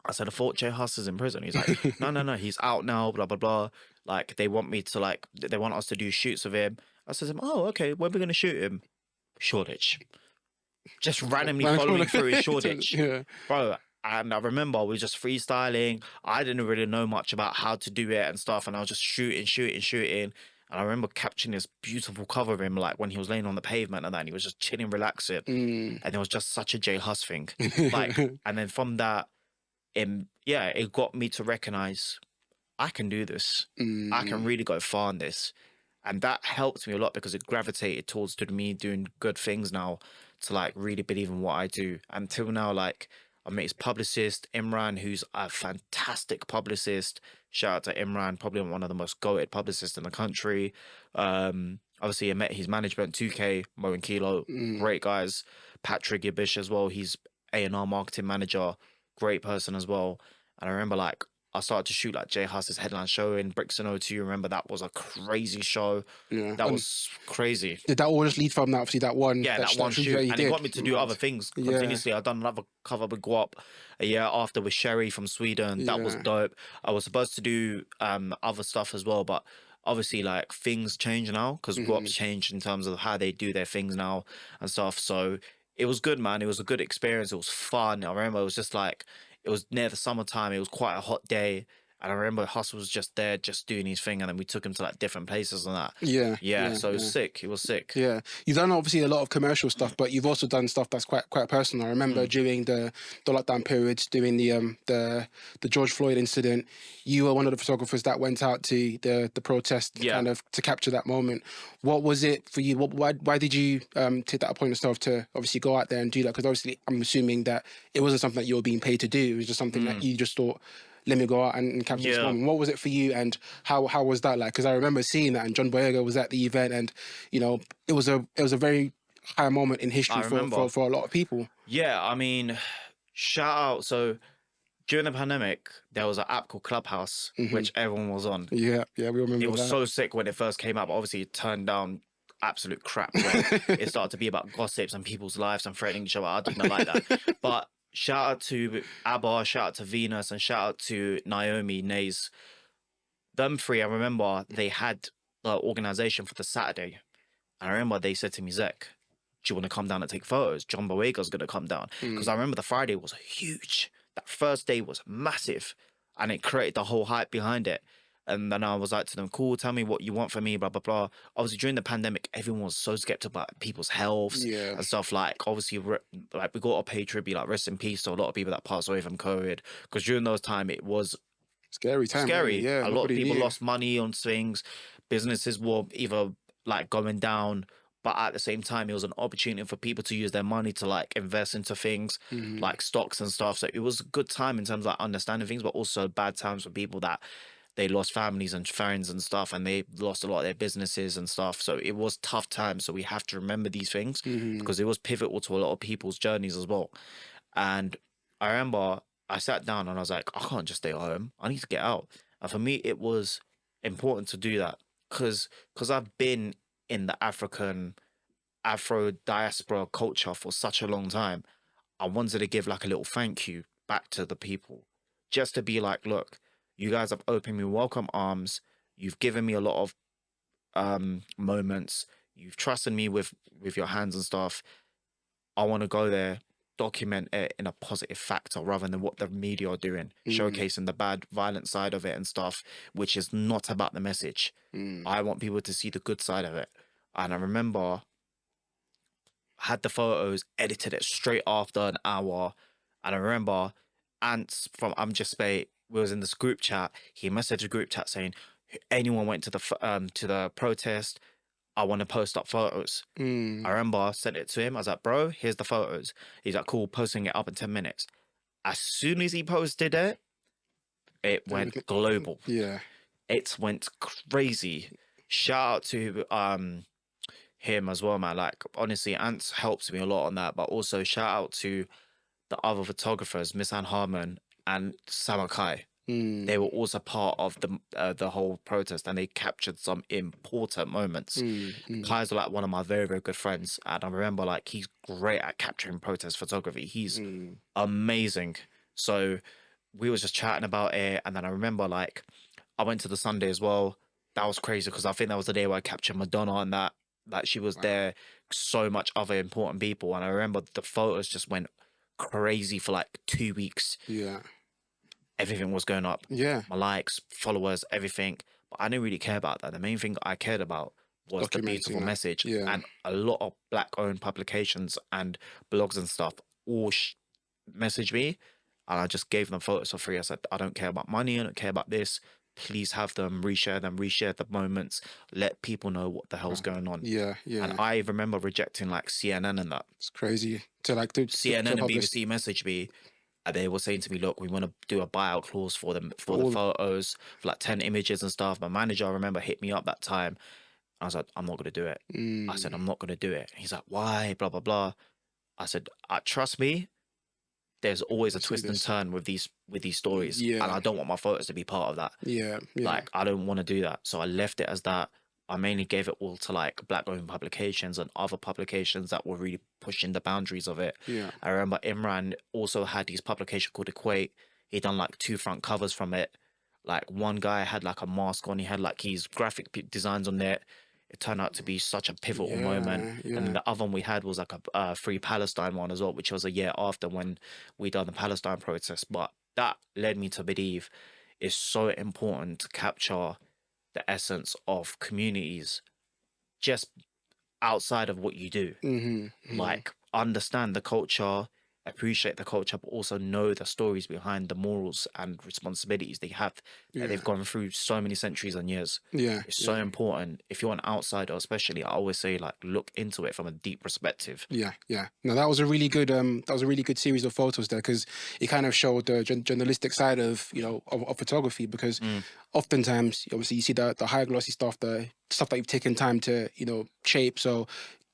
I said, "I thought J Hus is in prison." He's like, no, he's out now, blah, blah, blah. Like, they want us to do shoots with him. I said to him, "Oh, okay, when are we going to shoot him?" Shoreditch. Just randomly following through his Shoreditch. Bro, and I remember we were just freestyling. I didn't really know much about how to do it and stuff, and I was just shooting. And I remember capturing this beautiful cover of him, like when he was laying on the pavement and that, and he was just chilling, relaxing. And it was just such a J Hus thing. Like, and then from that, it got me to recognize I can do this. I can really go far in this. And that helped me a lot because it gravitated towards me doing good things now, to like really believe in what I do. Until now, like I met his publicist, Imran, who's a fantastic publicist. Shout out to Imran, probably one of the most goated publicists in the country. Obviously I met his management, 2K, Mo and Kilo, great guys. Patrick Yabish as well, he's A&R marketing manager, great person as well. And I remember like I started to shoot like J Hus's headline show in Brixton O2. Remember that was a crazy show. Yeah. That was crazy. Did that all just lead from that? Obviously, that one. Yeah, that one shoot shoot, that you and did? it got me to do other things continuously. I've done another cover with Guap a year after with Sherry from Sweden. That was dope. I was supposed to do other stuff as well, but obviously like things change now because Guap's changed in terms of how they do their things now and stuff. So it was good, man. It was a good experience. It was fun. I remember it was just like it was near the summertime. It was quite a hot day. And I remember Hustle was just there, just doing his thing, and then we took him to like different places and that. Yeah. So it was sick. It was sick. Yeah, you've done obviously a lot of commercial stuff, but you've also done stuff that's quite personal. I remember during the lockdown periods, doing the George Floyd incident, you were one of the photographers that went out to the protest kind of to capture that moment. What was it for you? Why did you take that upon yourself to obviously go out there and do that? Because obviously I'm assuming that it wasn't something that you were being paid to do. It was just something that you just thought, let me go out and capture this moment. What was it for you, and how was that like? Because I remember seeing that, and John Boyega was at the event, and you know it was a very high moment in history for a lot of people. Yeah, I mean, shout out. So during the pandemic, there was an app called Clubhouse, which everyone was on. Yeah, we remember. It was so sick when it first came out, but obviously it turned down absolute crap. It started to be about gossips and people's lives and threatening each other. I didn't like that, but. Shout out to Abba, shout out to Venus, and shout out to Naomi, Nays. Them three, I remember they had the organization for the Saturday. And I remember they said to me, Zek, do you want to come down and take photos? John Boyega's going to come down. Because I remember the Friday was huge. That first day was massive. And it created the whole hype behind it. And then I was like to them, cool, tell me what you want from me, blah, blah, blah. Obviously, during the pandemic, everyone was so skeptical about people's healths and stuff. Like, obviously, like we got to pay tribute, like rest in peace to a lot of people that passed away from COVID. Because during those time, it was scary time. Scary. Yeah, a lot of people lost money on things. Businesses were either like going down, but at the same time, it was an opportunity for people to use their money to like invest into things like stocks and stuff. So it was a good time in terms of like understanding things, but also bad times for people that they lost families and friends and stuff, and they lost a lot of their businesses and stuff. So it was tough times. So we have to remember these things because it was pivotal to a lot of people's journeys as well. And I remember I sat down and I was like, I can't just stay at home. I need to get out. And for me, it was important to do that because I've been in the Afro diaspora culture for such a long time. I wanted to give like a little thank you back to the people, just to be like, look, you guys have opened me welcome arms. You've given me a lot of moments. You've trusted me with your hands and stuff. I want to go there, document it in a positive factor rather than what the media are doing, showcasing the bad, violent side of it and stuff, which is not about the message. I want people to see the good side of it. And I remember I had the photos, edited it straight after an hour. And I remember Ants from I'm Just Spate was in this group chat. He messaged a group chat saying, anyone went to the protest, I want to post up photos. I remember I sent it to him. I was like, bro, here's the photos. He's like, cool, posting it up in 10 minutes. As soon as he posted it, it went global. Yeah. It went crazy. Shout out to him as well, man. Like, honestly, Ants helps me a lot on that. But also shout out to the other photographers, Miss Anne Harmon and Samakai. They were also part of the whole protest, and they captured some important moments. Kai's like one of my very, very good friends, and I remember like he's great at capturing protest photography. He's amazing. So we was just chatting about it, and then I remember like I went to the Sunday as well. That was crazy because I think that was the day where I captured Madonna and that she was there. So much other important people, and I remember the photos just went crazy for like 2 weeks. Yeah. Everything was going up. Yeah. My likes, followers, everything. But I didn't really care about that. The main thing I cared about was the Documenting beautiful that. message. Yeah. And a lot of black-owned publications and blogs and stuff all messaged me, and I just gave them photos for free. I said, I don't care about money, I don't care about this. Please have them, reshare the moments, let people know what the hell's going on. Yeah, And yeah. I remember rejecting like CNN and that. It's crazy to like to CNN and publish BBC messaged me, and they were saying to me, look, we want to do a buyout clause for them for the all. photos, for like 10 images and stuff. My manager, I remember, hit me up that time. I was like, I'm not gonna do it. I said, I'm not gonna do it. He's like, why? Blah blah blah. I said, trust me, there's always a see twist and this. turn with these stories, and Yeah, I don't want my photos to be part of that. yeah, yeah. Like, I don't want to do that. So I left it as that. I mainly gave it all to like black-owned publications and other publications that were really pushing the boundaries of it. Yeah. I remember Imran also had his publication called Equate. He done like 2 front covers from it. Like, one guy had like a mask on. He had like his graphic designs on there. It turned out to be such a pivotal moment. Yeah. And then the other one we had was like a Free Palestine one as well, which was a year after when we done the Palestine protest. But that led me to believe it's so important to capture the essence of communities just outside of what you do. Like, understand the culture, appreciate the culture, but also know the stories behind the morals and responsibilities they have that they've gone through so many centuries and years. Yeah, It's so important. If you're an outsider, especially, I always say, like, look into it from a deep perspective. yeah. No, that was a really good series of photos there, because it kind of showed the journalistic side of of photography, because oftentimes obviously you see the high glossy stuff, the stuff that you've taken time to shape. So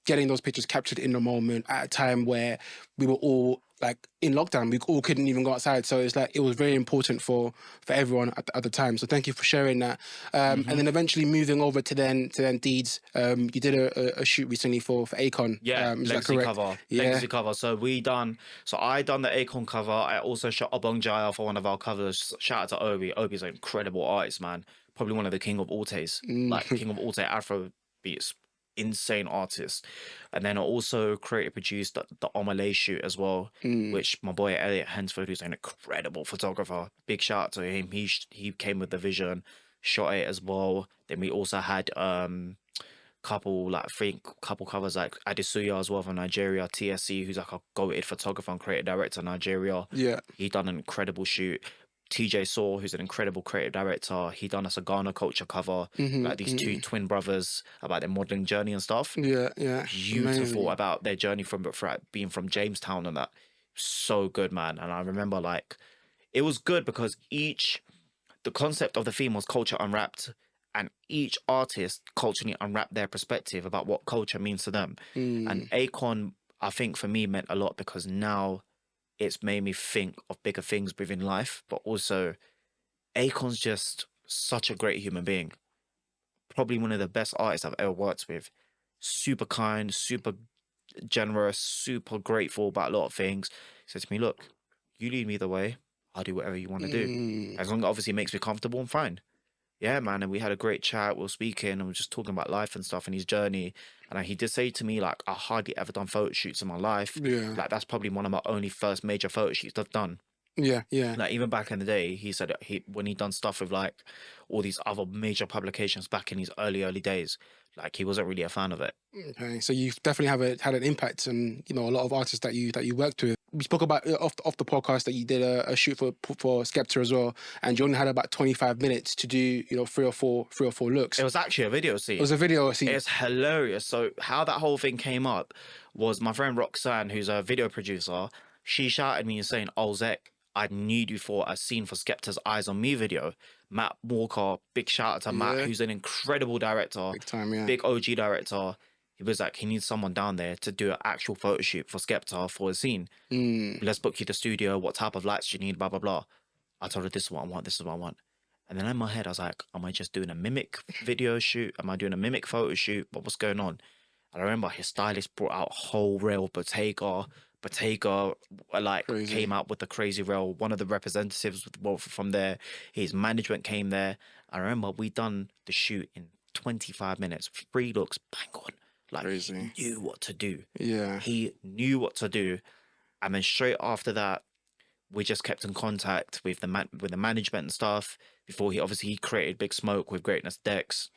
getting those pictures captured in the moment at a time where we were all like in lockdown, we all couldn't even go outside. So it's like it was very important for everyone at the time. So thank you for sharing that. And then eventually moving over to then Deeds. You did a shoot recently for Akon. Yeah, Is that legacy correct? cover. Yeah. Legacy cover. So I done the Akon cover. I also shot Obong Jaya for one of our covers. Shout out to Obi. Obi's an incredible artist, man. Probably one of the king of Altes. Like, king of Alte Afro beats. Insane artist. And then I also created, produced the Omalay shoot as well, which my boy Elliot Hensford, who's an incredible photographer, big shout out to him. He came with the vision, shot it as well. Then we also had couple covers like Adisuya as well from Nigeria, TSC, who's like a goated photographer and creative director in Nigeria. Yeah. He done an incredible shoot. TJ Saw, who's an incredible creative director, he done us a Ghana culture cover, like these 2 twin brothers about their modeling journey and stuff. Yeah. Beautiful. Amazing. About their journey from being from Jamestown and that. So good, man. And I remember, like, it was good because the concept of the theme was culture unwrapped, and each artist culturally unwrapped their perspective about what culture means to them. And Akon, I think for me, meant a lot because now it's made me think of bigger things within life, but also Akon's just such a great human being. Probably one of the best artists I've ever worked with. Super kind, super generous, super grateful about a lot of things. He said to me, look, you lead me the way, I'll do whatever you want to do. As long as obviously it makes me comfortable, I'm fine. Yeah, man. And we had a great chat. We were speaking and we were just talking about life and stuff and his journey. And he did say to me, like, I hardly ever done photo shoots in my life. Yeah. Like, that's probably one of my only first major photo shoots I've done. Yeah. Like, even back in the day, he said when he done stuff with like all these other major publications back in his early days, like, he wasn't really a fan of it. Okay, so you've definitely had an impact on a lot of artists that you worked with. We spoke about off the podcast that you did a shoot for Skepta as well, and you only had about 25 minutes to do 3 or 4 looks. It was actually a video scene. It was a video scene. It's hilarious. So how that whole thing came up was my friend Roxanne, who's a video producer. She shouted me and saying, "Oh, Zek, I need you for a scene for Skepta's Eyes on Me video." Matt Walker, big shout out to Matt, who's an incredible director, Big time, yeah. big OG director. He was like, he needs someone down there to do an actual photo shoot for Skepta for a scene. Let's book you the studio. What type of lights do you need? Blah, blah, blah. I told her, this is what I want. This is what I want. And then in my head, I was like, am I just doing a mimic video shoot? Am I doing a mimic photo shoot? What's going on? And I remember his stylist brought out a whole reel of Bottega, like, Crazy. Came out with the crazy reel. One of the representatives from there, his management came there. I remember we done the shoot in 25 minutes, 3 looks, bang on. Like, Crazy. he knew what to do. Yeah. He knew what to do. And then straight after that, we just kept in contact with the management and stuff before he created Big Smoke with Greatness Dex.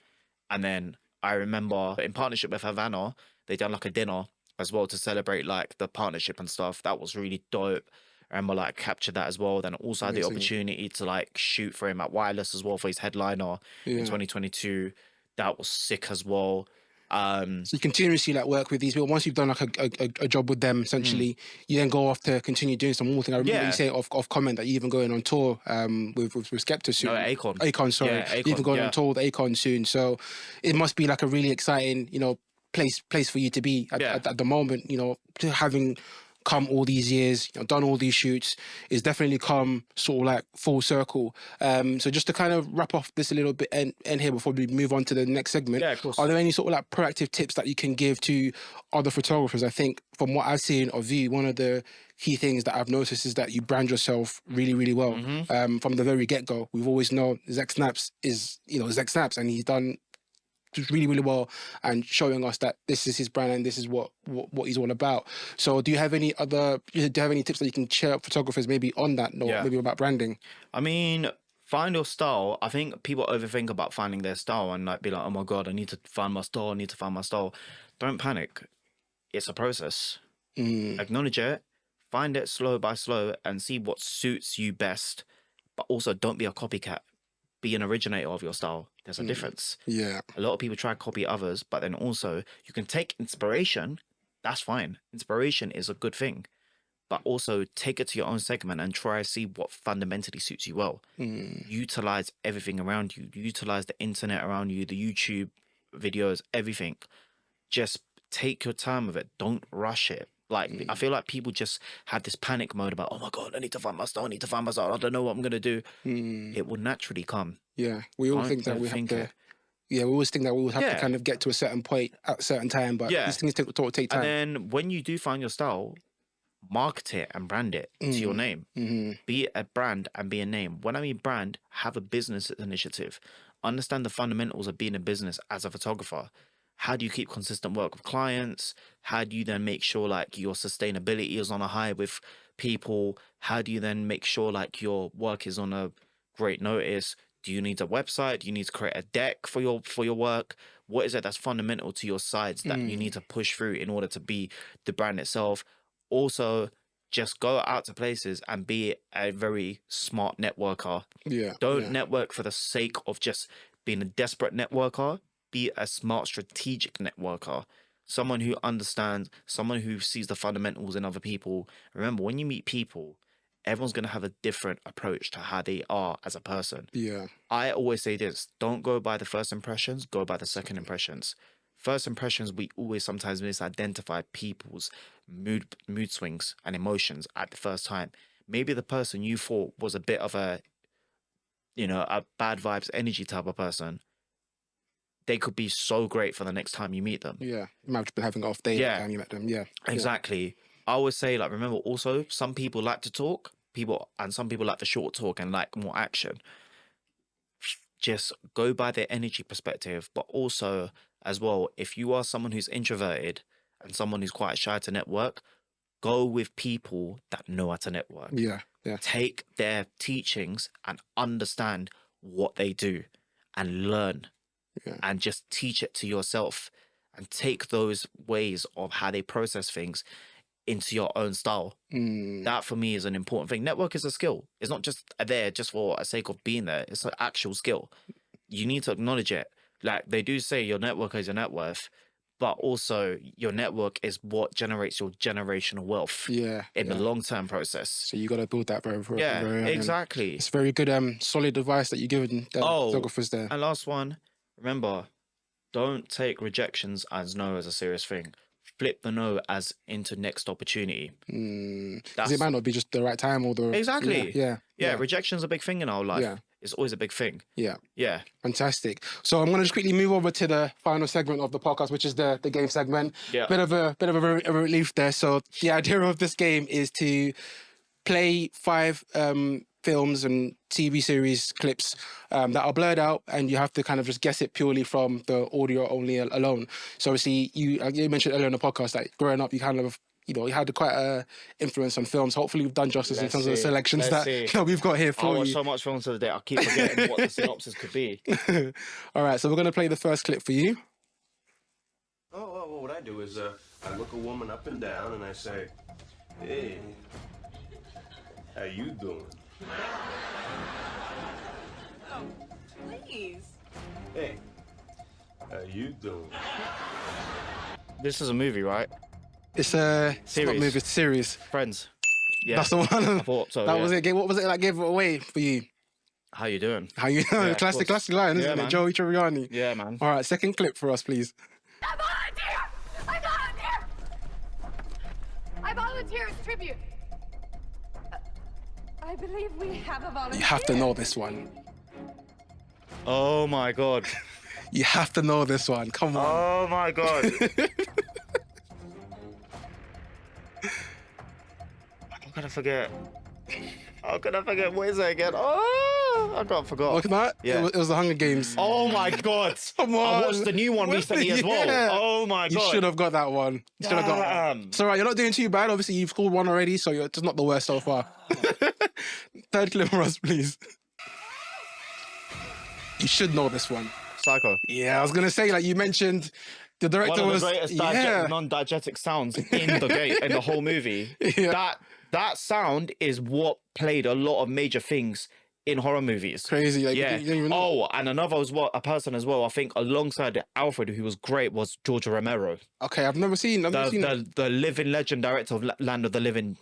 And then I remember in partnership with Havana, they done like a dinner as well to celebrate like the partnership and stuff. That was really dope. I remember like captured that as well. Then also had the Amazing. opportunity to like shoot for him at Wireless as well for his headliner in Yeah. 2022. That was sick as well. So you continuously like work with these people. Once you've done like a job with them, essentially, you then go off to continue doing some more thing. I remember you say off comment that you're even going on tour with Skepta soon. No, Akon. Akon, sorry. Yeah, Akon, You're even going on tour with Akon soon. So it must be like a really exciting, you know, place for you to be at the moment. You know, having come all these years, you know, done all these shoots, it's definitely come sort of like full circle. So just to kind of wrap off this a little bit and here before we move on to the next segment, Yeah, of course. are there any sort of like proactive tips that you can give to other photographers? I think from what I've seen of you, one of the key things that I've noticed is that you brand yourself really, really well. From the very get-go. We've always known Zek Snaps is, you know, Zek Snaps, and he's done really, really well and showing us that this is his brand and this is what he's all about. So do you have any tips that you can share with photographers maybe on that note, maybe about branding? I mean, find your style. I think people overthink about finding their style and like be like, oh my God, I need to find my style. Don't panic. It's a process. Acknowledge it, find it slow by slow and see what suits you best. But also don't be a copycat. Be an originator of your style. There's a difference. Yeah. A lot of people try to copy others, but then also you can take inspiration. That's fine. Inspiration is a good thing. But also take it to your own segment and try to see what fundamentally suits you well. Utilize everything around you. Utilize the internet around you, the YouTube videos, everything. Just take your time with it. Don't rush it. Like, I feel like people just have this panic mode about, oh my God, I need to find my style. I don't know what I'm going to do. It will naturally come. Yeah. We all think that we have to... Yeah, we always think that we will have to kind of get to a certain point at a certain time, but these things take time. And then when you do find your style, market it and brand it to your name. Be a brand and be a name. When I mean brand, have a business initiative. Understand the fundamentals of being a business as a photographer. How do you keep consistent work with clients? How do you then make sure like your sustainability is on a high with people? How do you then make sure like your work is on a great notice? Do you need a website? Do you need to create a deck for your work? What is it that's fundamental to your sides that you need to push through in order to be the brand itself? Also, just go out to places and be a very smart networker. Don't network for the sake of just being a desperate networker. Be a smart strategic networker. Someone who understands, someone who sees the fundamentals in other people. Remember, when you meet people, everyone's going to have a different approach to how they are as a person. I always say this, don't go by the first impressions, go by the second impressions. First impressions, we always sometimes misidentify people's mood swings and emotions at the first time. Maybe the person you thought was a bit of a, you know, a bad vibes energy type of person, they could be so great for the next time you meet them. Yeah. You might have been having an off day that time you met them. Yeah. Exactly. I always say, like, remember also, some people like to talk, and some people like the short talk and like more action. Just go by their energy perspective, but also as well, if you are someone who's introverted and someone who's quite shy to network, go with people that know how to network. Take their teachings and understand what they do and learn. And just teach it to yourself and take those ways of how they process things into your own style. That for me is an important thing. Network is a skill. It's not just there just for the sake of being there. It's an actual skill. You need to acknowledge it. Like they do say your network is your net worth, but also your network is what generates your generational wealth in the long-term process. So you got to build that very exactly. It's very good solid advice that you're giving the photographers there. And last one, remember, don't take rejections as no as a serious thing. Flip the no as into next opportunity. Because it might not be just the right time or the... Exactly. Yeah, rejection's a big thing in our life. It's always a big thing. Yeah. Fantastic. So I'm going to just quickly move over to the final segment of the podcast, which is the game segment. Bit of a relief there. So the idea of this game is to play 5 films and TV series clips that are blurred out, and you have to kind of just guess it purely from the audio only alone. So obviously you mentioned earlier in the podcast that growing up you kind of he had quite a influence on films. Hopefully, we've done justice in terms of the selections that we've got here for you. I watch so much films today. I keep forgetting what the synopsis could be. All right, so we're gonna play the first clip for you. Well, what I do is I look a woman up and down and I say, "Hey, how you doing?" Oh, please. Hey, how you doing? This is a movie, right? It's a Series. not movie, it's a series. Friends. Yeah. That's the one. I thought so. That was it. What was it that gave it away for you? How you doing? How you know? Yeah, classic line, isn't it? man. Joey Tribbiani. Yeah, man. All right, second clip for us, please. I volunteer as tribute. I believe we have a volunteer. You have to know this one. Oh my god. You have to know this one. Come on. Oh my god. I'm gonna forget. What is it again? Oh, I got forgot. Look at that. Yeah. It was the Hunger Games. Oh my god. Come on. I watched the new one recently as well. Yeah. Oh my god. You should have got that one. You should have got that. It's all right. You're not doing too bad. Obviously, you've scored one already, so you're just not the worst so far. Third clip for us, please. You should know this one. Psycho. Yeah, I was gonna say, like you mentioned, the director One of was the greatest non-diegetic sounds in the whole movie. Yeah. That sound is what played a lot of major things in horror movies. Crazy. Like, Yeah. you don't even know. Oh, and another a person as well. I think alongside Alfred, who was great, was George Romero, Okay, I've never seen it. the living legend director of Land of the Living.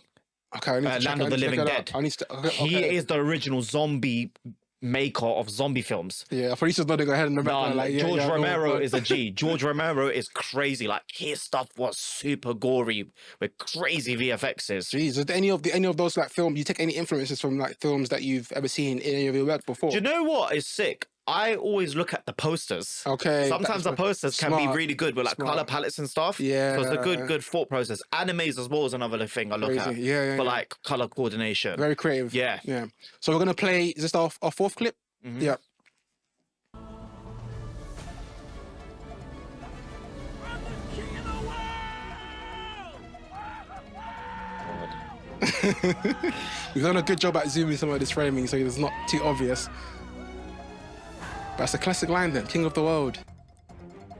Okay, I need to check, Land of I the need to Living check it Dead. out. I need to. Okay, He okay. is the original zombie maker of zombie films. Yeah, I thought he was nodding ahead in the background. George I know, Romero but- is a G. George Romero is crazy. Like his stuff was super gory with crazy VFXs. Jeez, is there any of those like films? You take any influences from like films that you've ever seen in any of your work before? Do you know what is sick? I always look at the posters. Okay. Sometimes the posters can be Smart. really good with like Smart. color palettes and stuff. Yeah. So it's a good thought process. Animes as well is another thing I look Crazy. at. Yeah, For yeah. like color coordination. Very creative. Yeah. Yeah. So we're gonna play. Is this our fourth clip? Mm-hmm. Yeah. We've done a good job at zooming some of this framing so it's not too obvious. But that's a classic line then, King of the World.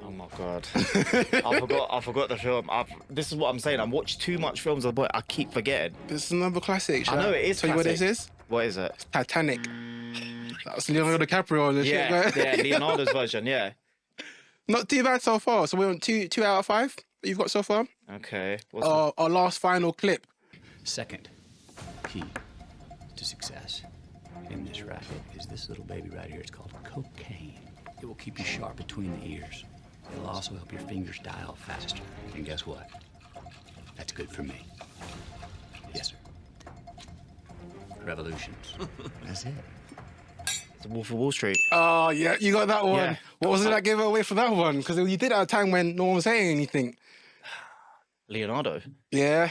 Oh my god. I forgot the film. This is what I'm saying. I watched too much films of the boy. I keep forgetting. This is another classic. I know it is Tell you what this classic. is? What is it? Titanic. That's Leonardo DiCaprio and shit. Yeah, yeah, Leonardo's version, yeah. Not too bad so far. So we're on 2 out of 5 that you've got so far. Okay. Our last final clip. Second key to success in this racket is this little baby right here. It's called cocaine. It will keep you sharp between the ears. It'll also help your fingers dial faster. And guess what? That's good for me. Yes, sir. Revolutions. That's it. It's the Wolf of Wall Street. Oh, yeah, you got that one. Yeah. What was it that gave it away for that one? Because you did it at a time when no one was saying anything. Leonardo. Yeah.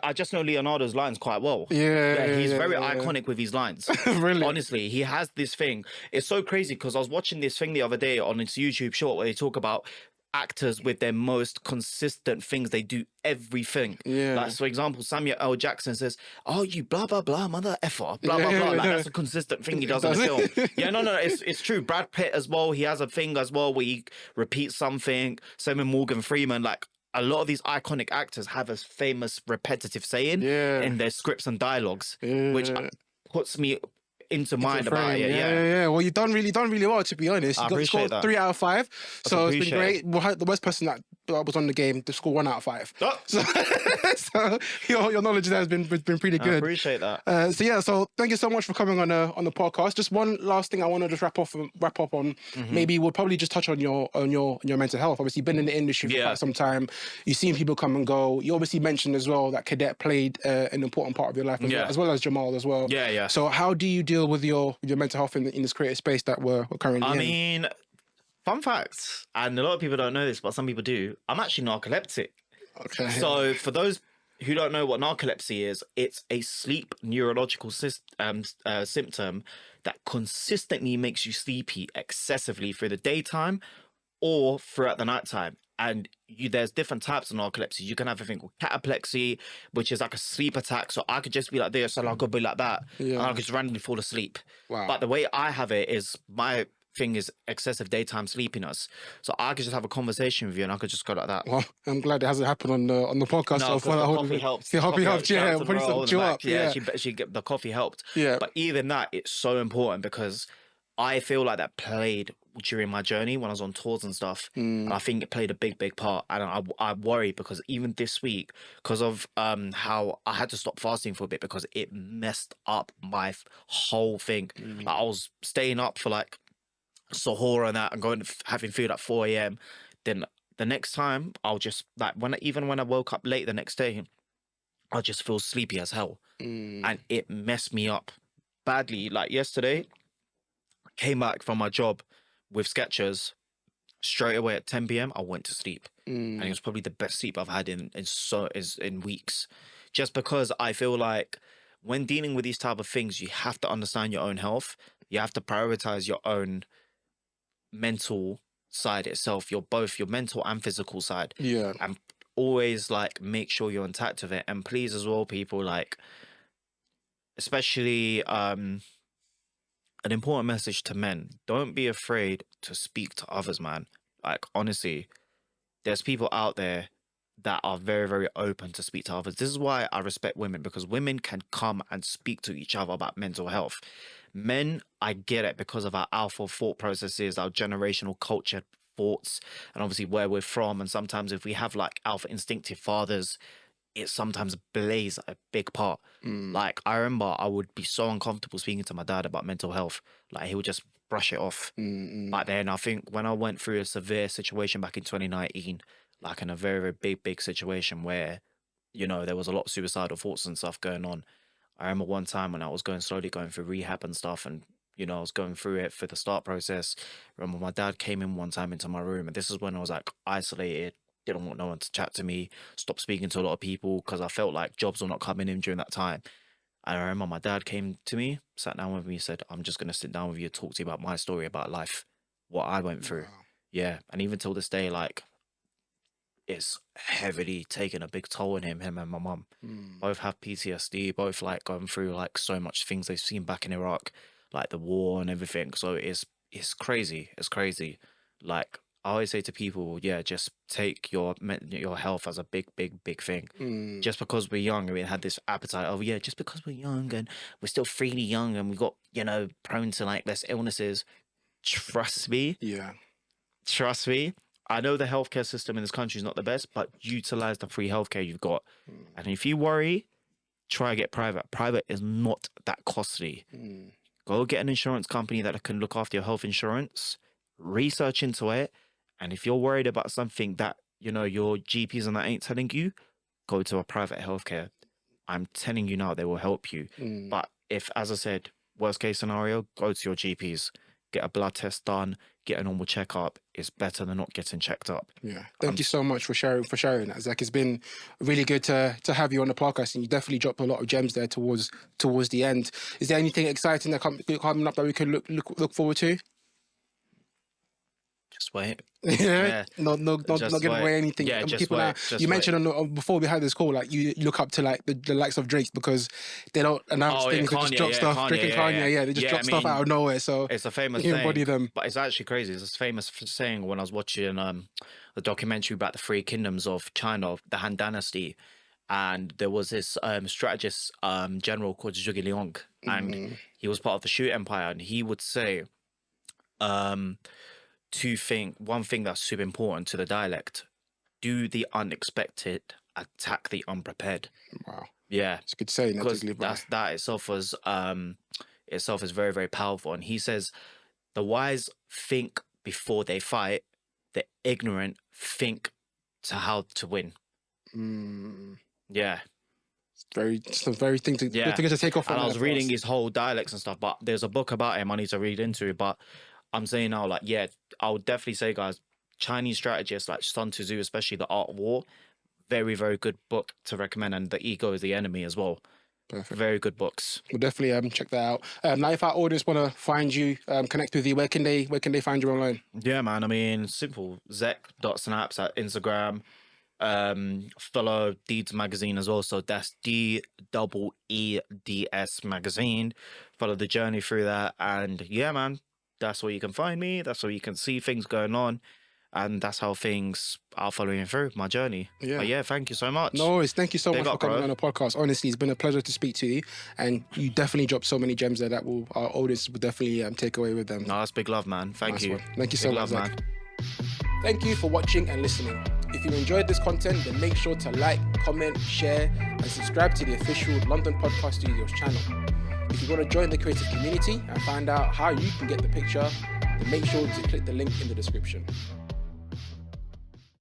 I just know Leonardo's lines quite well. Yeah, he's yeah, very yeah. iconic with his lines. Really? Honestly, he has this thing. It's so crazy because I was watching this thing the other day on his YouTube short where they talk about actors with their most consistent things. They do everything. Yeah. Like, for example, Samuel L. Jackson says, "Oh, you blah, blah, blah, mother effer, blah, blah, Yeah, blah." Like, yeah. that's a consistent thing he does in the film. Yeah, no, it's true. Brad Pitt as well, he has a thing as well where he repeats something. Same with Morgan Freeman. Like, a lot of these iconic actors have a famous repetitive saying in their scripts and dialogues, which puts me into mind about it. Yeah. Well, you've done really well, to be honest. I You got appreciate scored that. 3 out of 5. So it's been appreciate great. Well, the worst person that was on the game to score 1 out of 5. Oh. So your knowledge there has been pretty I good. appreciate that. So thank you so much for coming on the podcast. Just one last thing I want to just wrap up on. Mm-hmm. Maybe we'll probably just touch on your mental health. Obviously, you've been in the industry for quite some time. You've seen people come and go. You obviously mentioned as well that Cadet played an important part of your life as well as Jamal as well. Yeah. So how do you deal with your mental health in this creative space that we're currently in? I mean, fun facts, and a lot of people don't know this, but some people do. I'm actually narcoleptic. Okay. So for those who don't know what narcolepsy is, it's a sleep neurological symptom that consistently makes you sleepy excessively through the daytime or throughout the nighttime. And there's different types of narcolepsy. You can have a thing called cataplexy, which is like a sleep attack. So I could just be like this, and I could be like that, and I could just randomly fall asleep. Wow. But the way I have it is my thing is excessive daytime sleepiness. So I could just have a conversation with you, and I could just go like that. Well, I'm glad it hasn't happened on the podcast. No, So because the coffee helps. The coffee helped. Shout Yeah, out to probably Ro on the chill back. up. Yeah, Yeah, the coffee helped. Yeah. But even that, it's so important because I feel like that played during my journey when I was on tours and stuff. And I think it played a big part. And I worry because even this week, because of how I had to stop fasting for a bit because it messed up my whole thing. Like, I was staying up for like sahur and that and going having food at 4 a.m. Then the next time I'll just like even when I woke up late the next day, I'll just feel sleepy as hell. And it messed me up badly. Like yesterday, came back from my job with Skechers straight away at 10 p.m. I went to sleep, and it was probably the best sleep I've had in weeks. Just because I feel like when dealing with these type of things, you have to understand your own health. You have to prioritize your own mental side itself. Both your mental and physical side. Yeah. And always like make sure you're intact of it. And please as well, people, like especially an important message to men. Don't be afraid to speak to others, man. Like, honestly, there's people out there that are very, very open to speak to others. This is why I respect women, because women can come and speak to each other about mental health. Men, I get it because of our alpha thought processes, our generational culture thoughts, and obviously where we're from. And sometimes if we have like alpha instinctive fathers, it sometimes plays a big part. Like, I remember I would be so uncomfortable speaking to my dad about mental health. Like, he would just brush it off. But then I think when I went through a severe situation back in 2019, like in a very, very big situation where, you know, there was a lot of suicidal thoughts and stuff going on. I remember one time when I was slowly going through rehab and stuff, and, you know, I was going through it for the start process. I remember my dad came in one time into my room, and this is when I was like isolated, didn't want no one to chat to me, stopped speaking to a lot of people because I felt like jobs were not coming in during that time. And I remember my dad came to me, sat down with me, said, I'm just going to sit down with you, talk to you about my story, about life, what I went through. Yeah. And even till this day, like, it's heavily taken a big toll on him and my mum. Both have PTSD, both like going through like so much things they've seen back in Iraq, like the war and everything. So it's crazy. It's crazy. Like, I always say to people, yeah, just take your health as a big thing. Just because we're young and we had this appetite of, yeah, just because we're young and we're still freely young and we got, you know, prone to like less illnesses. Trust me. Yeah. Trust me. I know the healthcare system in this country is not the best, but utilize the free healthcare you've got. And if you worry, try to get private. Private is not that costly. Go get an insurance company that can look after your health insurance. Research into it. And if you're worried about something that, you know, your GPs and that ain't telling you, go to a private healthcare. I'm telling you now, they will help you. But if, as I said, worst case scenario, go to your GPs, get a blood test done, get a normal checkup. It's better than not getting checked up. Yeah. Thank you so much for sharing that, Zek. It's been really good to have you on the podcast, and you definitely dropped a lot of gems there towards the end. Is there anything exciting that coming up that we can look forward to? Just wait. Yeah. Not giving away anything. Yeah, And just people wait. you mentioned before we had this call, like you look up to like the likes of Drake because they don't announce things, they just drop stuff. Drake and Kanye, they just drop stuff out of nowhere. So it's a famous you saying, embody them. but it's actually crazy. It's a famous saying when I was watching the documentary about the Three Kingdoms of China, the Han Dynasty, and there was this strategist general called Zhuge Liang, and he was part of the Shu Empire, and he would say, one thing that's super important to the dialect: do the unexpected, attack the unprepared. Wow. Yeah, It's a good saying. because that itself was is very, very powerful. And he says the wise think before they fight, the ignorant think to how to win. Yeah. It's a very thing to good thing to take off. And I was reading his. his whole dialects and stuff, but there's a book about him I need to read into. But I'm saying now, like, yeah, I would definitely say, guys, Chinese strategists like Sun Tzu, especially The Art of War, very, very good book to recommend. And The Ego is the Enemy as well. Perfect. Very good books. We'll definitely check that out. Now, if our audience want to find you, connect with you, where can they find you online? Yeah, man. I mean, simple. Zek.snaps at Instagram. Follow Deeds Magazine as well. So that's DEEDS Magazine. Follow the journey through that. And yeah, man, that's where you can find me. That's where you can see things going on. And that's how things are following through my journey. Yeah. But yeah, thank you so much. No worries. Thank you so much for coming bro. on the podcast. Honestly, it's been a pleasure to speak to you. And you definitely dropped so many gems there that our audience will definitely take away with them. No, that's big love, man. Thank you. One. Thank you so big much, love, Zek. man. Thank you for watching and listening. If you enjoyed this content, then make sure to like, comment, share, and subscribe to the official London Podcast Studios channel. If you want to join the creative community and find out how you can get the picture, then make sure to click the link in the description.